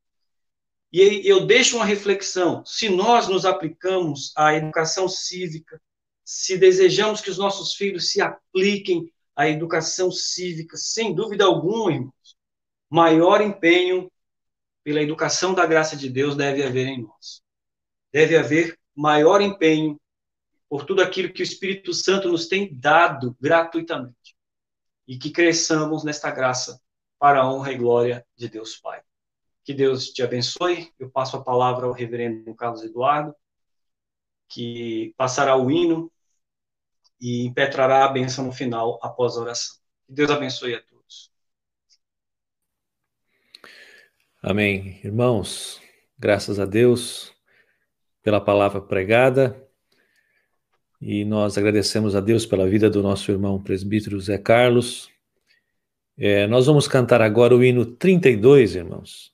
E eu deixo uma reflexão: se nós nos aplicamos à educação cívica, se desejamos que os nossos filhos se apliquem à educação cívica, sem dúvida alguma, irmãos, maior empenho pela educação da graça de Deus deve haver em nós. Deve haver maior empenho por tudo aquilo que o Espírito Santo nos tem dado gratuitamente. E que cresçamos nesta graça para a honra e glória de Deus Pai. Que Deus te abençoe. Eu passo a palavra ao reverendo Carlos Eduardo, que passará o hino e impetrará a bênção no final, após a oração. Que Deus abençoe a todos. Amém. Irmãos, graças a Deus pela palavra pregada, e nós agradecemos a Deus pela vida do nosso irmão presbítero Zé Carlos. Nós vamos cantar agora o hino 32, irmãos,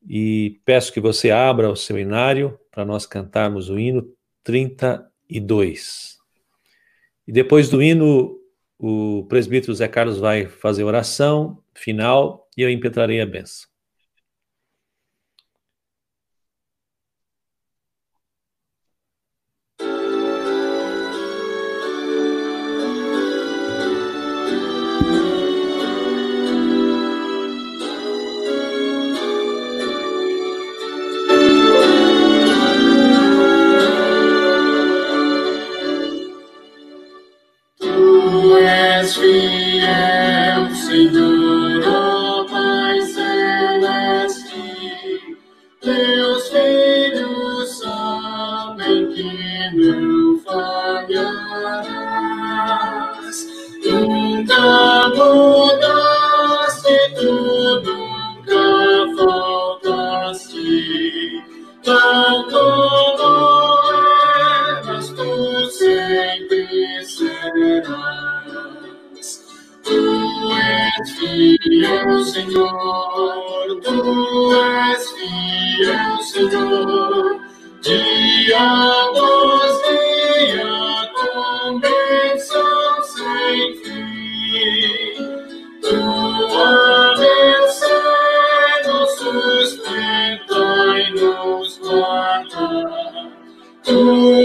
e peço que você abra o seu hinário para nós cantarmos o hino 32. E depois do hino, o presbítero Zé Carlos vai fazer oração final e eu impetrarei a bênção. és fiel, Senhor, ó Pai celeste. Teus filhos sabem que não falharás. Nunca mudaste, tu nunca faltaste. Tal como eras, tu sempre serás. Tu és fiel, Senhor, tu és fiel, Senhor. Dia após dia, com bênção sem fim. Tua mercê nos sustenta e nos guarda. Tu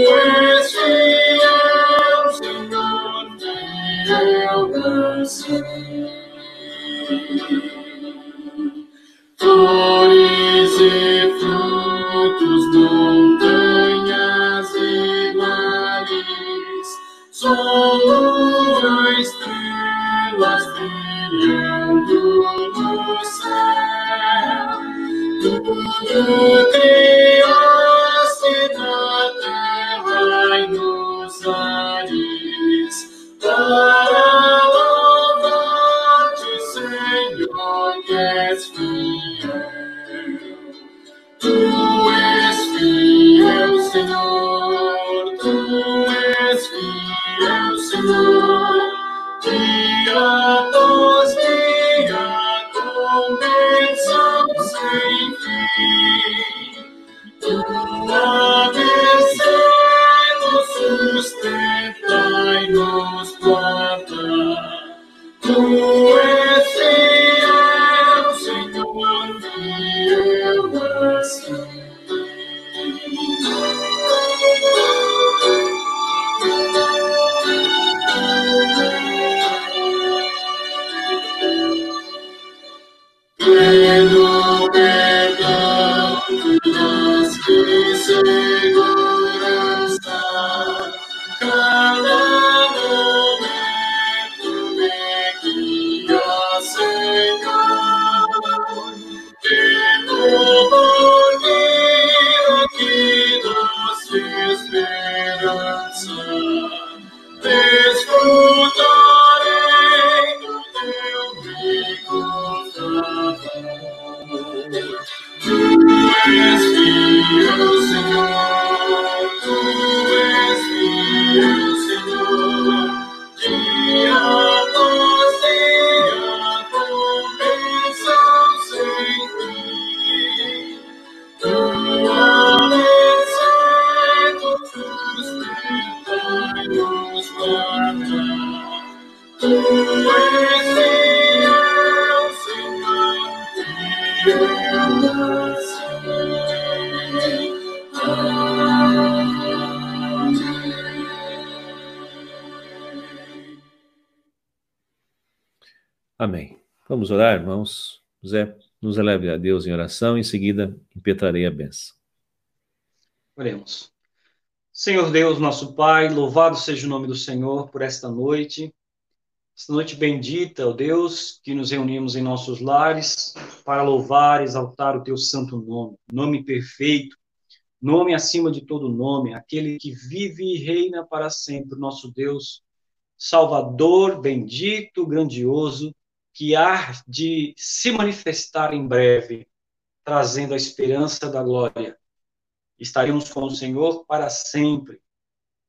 és fiel, Senhor, fiel assim. Flores e frutos, montanhas e mares, sol, lua, estrelas brilhando no céu. Tudo criaste na terra e nos ares, para louvar-te, Senhor, que és fiel. Tu és fiel, Senhor, tu és fiel, Senhor. Dia após dia, com bênção sem fim. Tua mercê nos sustenta e nos guarda. Tu és fiel, Senhor, fiel assim. Pleno perdão, paz e segurança, cada momento me guia, Senhor. Tendo mordido que doce esperança, desfrutarei do teu rico favor. Tu és fiel, Senhor, tu és fiel, Senhor. Dia após dia, com bênção sem fim. Tua mercê nos sustenta e nos guarda. Tu és fiel, Senhor, fiel assim. Amém. Amém. Vamos orar, irmãos. José, nos eleve a Deus em oração, em seguida impetrarei a bênção. Oremos. Senhor Deus, nosso Pai, louvado seja o nome do Senhor por esta noite bendita, ó Deus, que nos reunimos em nossos lares para louvar e exaltar o teu santo nome, nome perfeito, nome acima de todo nome, aquele que vive e reina para sempre, nosso Deus, Salvador, bendito, grandioso, que há de se manifestar em breve, trazendo a esperança da glória. Estaremos com o Senhor para sempre.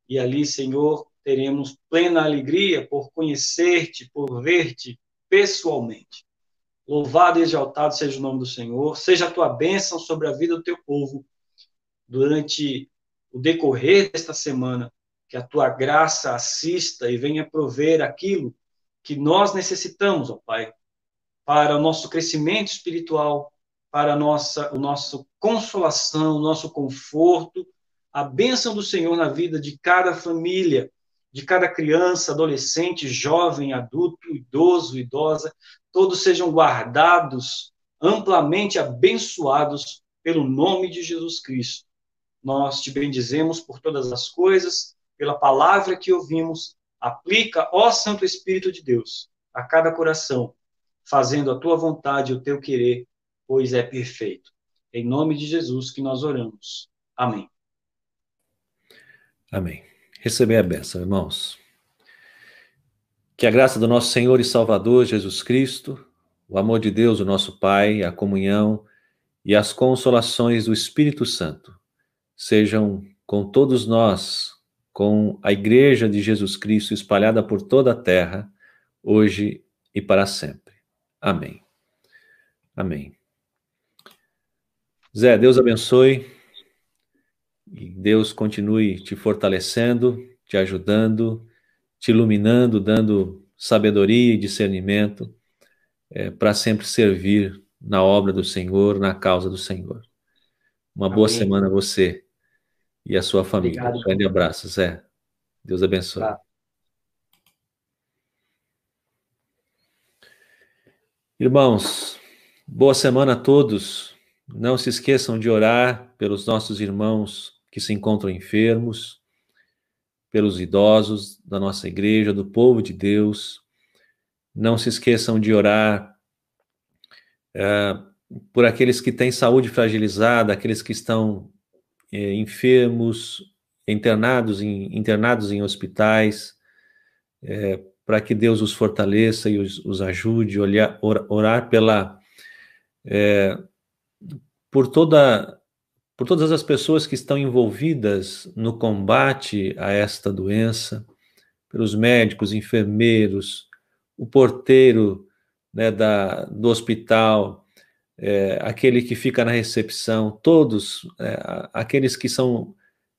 E ali, Senhor, teremos plena alegria por conhecer-te, por ver-te pessoalmente. Louvado e exaltado seja o nome do Senhor. Seja a tua bênção sobre a vida do teu povo durante o decorrer desta semana. Que a tua graça assista e venha prover aquilo que nós necessitamos, ó Pai, para o nosso crescimento espiritual, para a nossa consolação, o nosso conforto, a bênção do Senhor na vida de cada família, de cada criança, adolescente, jovem, adulto, idoso, idosa, todos sejam guardados, amplamente abençoados pelo nome de Jesus Cristo. Nós te bendizemos por todas as coisas, pela palavra que ouvimos, Aplica, ó Santo Espírito de Deus, a cada coração, fazendo a tua vontade e o teu querer, pois é perfeito. Em nome de Jesus que nós oramos. Amém. Amém. Receber a bênção, irmãos. Que a graça do nosso Senhor e Salvador Jesus Cristo, o amor de Deus, o nosso Pai, a comunhão e as consolações do Espírito Santo sejam com todos nós, com a Igreja de Jesus Cristo espalhada por toda a terra, hoje e para sempre. Amém. Amém. Zé, Deus abençoe e Deus continue te fortalecendo, te ajudando, te iluminando, dando sabedoria e discernimento para sempre servir na obra do Senhor, na causa do Senhor. Uma boa Amém. semana a você e a sua família. Obrigado. Grande abraço, Zé. Deus abençoe. Tá. Irmãos, boa semana a todos. Não se esqueçam de orar pelos nossos irmãos que se encontram enfermos, pelos idosos da nossa igreja, do povo de Deus. Não se esqueçam de orar por aqueles que têm saúde fragilizada, aqueles que estão enfermos, internados em hospitais, para que Deus os fortaleça e os ajude, orar por todas as pessoas que estão envolvidas no combate a esta doença, pelos médicos, enfermeiros, o porteiro, né, do hospital, aquele que fica na recepção, todos aqueles que são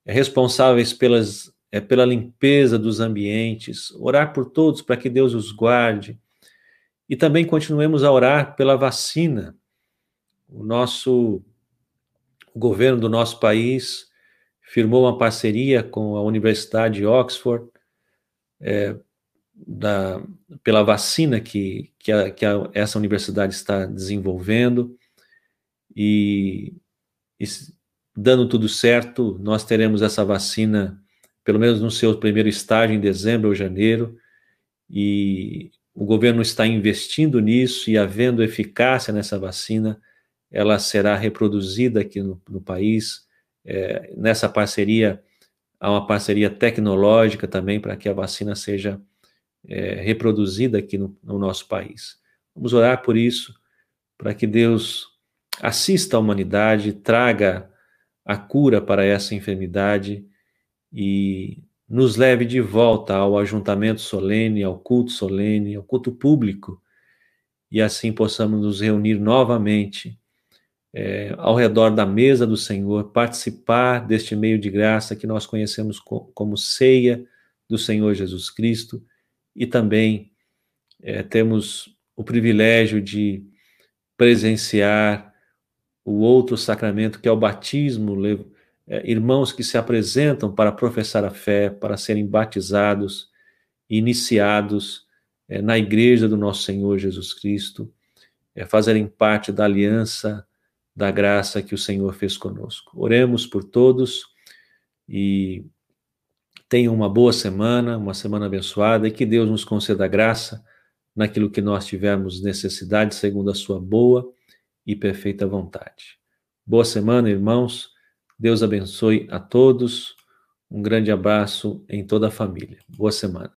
responsáveis pela limpeza dos ambientes, orar por todos para que Deus os guarde. E também continuemos a orar pela vacina. O governo do nosso país firmou uma parceria com a Universidade de Oxford pela vacina que essa universidade está desenvolvendo e dando tudo certo, nós teremos essa vacina, pelo menos no seu primeiro estágio, em dezembro ou janeiro, e o governo está investindo nisso e, havendo eficácia nessa vacina, ela será reproduzida aqui no país. Nessa parceria, há uma parceria tecnológica também para que a vacina seja reproduzida aqui no nosso país. Vamos orar por isso, para que Deus assista a humanidade, traga a cura para essa enfermidade e nos leve de volta ao ajuntamento solene, ao culto público, e assim possamos nos reunir novamente ao redor da mesa do Senhor, participar deste meio de graça que nós conhecemos como ceia do Senhor Jesus Cristo, e também temos o privilégio de presenciar o outro sacramento, que é o batismo, irmãos que se apresentam para professar a fé, para serem batizados, iniciados na igreja do nosso Senhor Jesus Cristo, fazerem parte da aliança da graça que o Senhor fez conosco. Oremos por todos e tenham uma boa semana, uma semana abençoada, e que Deus nos conceda graça naquilo que nós tivermos necessidade, segundo a sua boa e perfeita vontade. Boa semana, irmãos. Deus abençoe a todos. Um grande abraço em toda a família. Boa semana.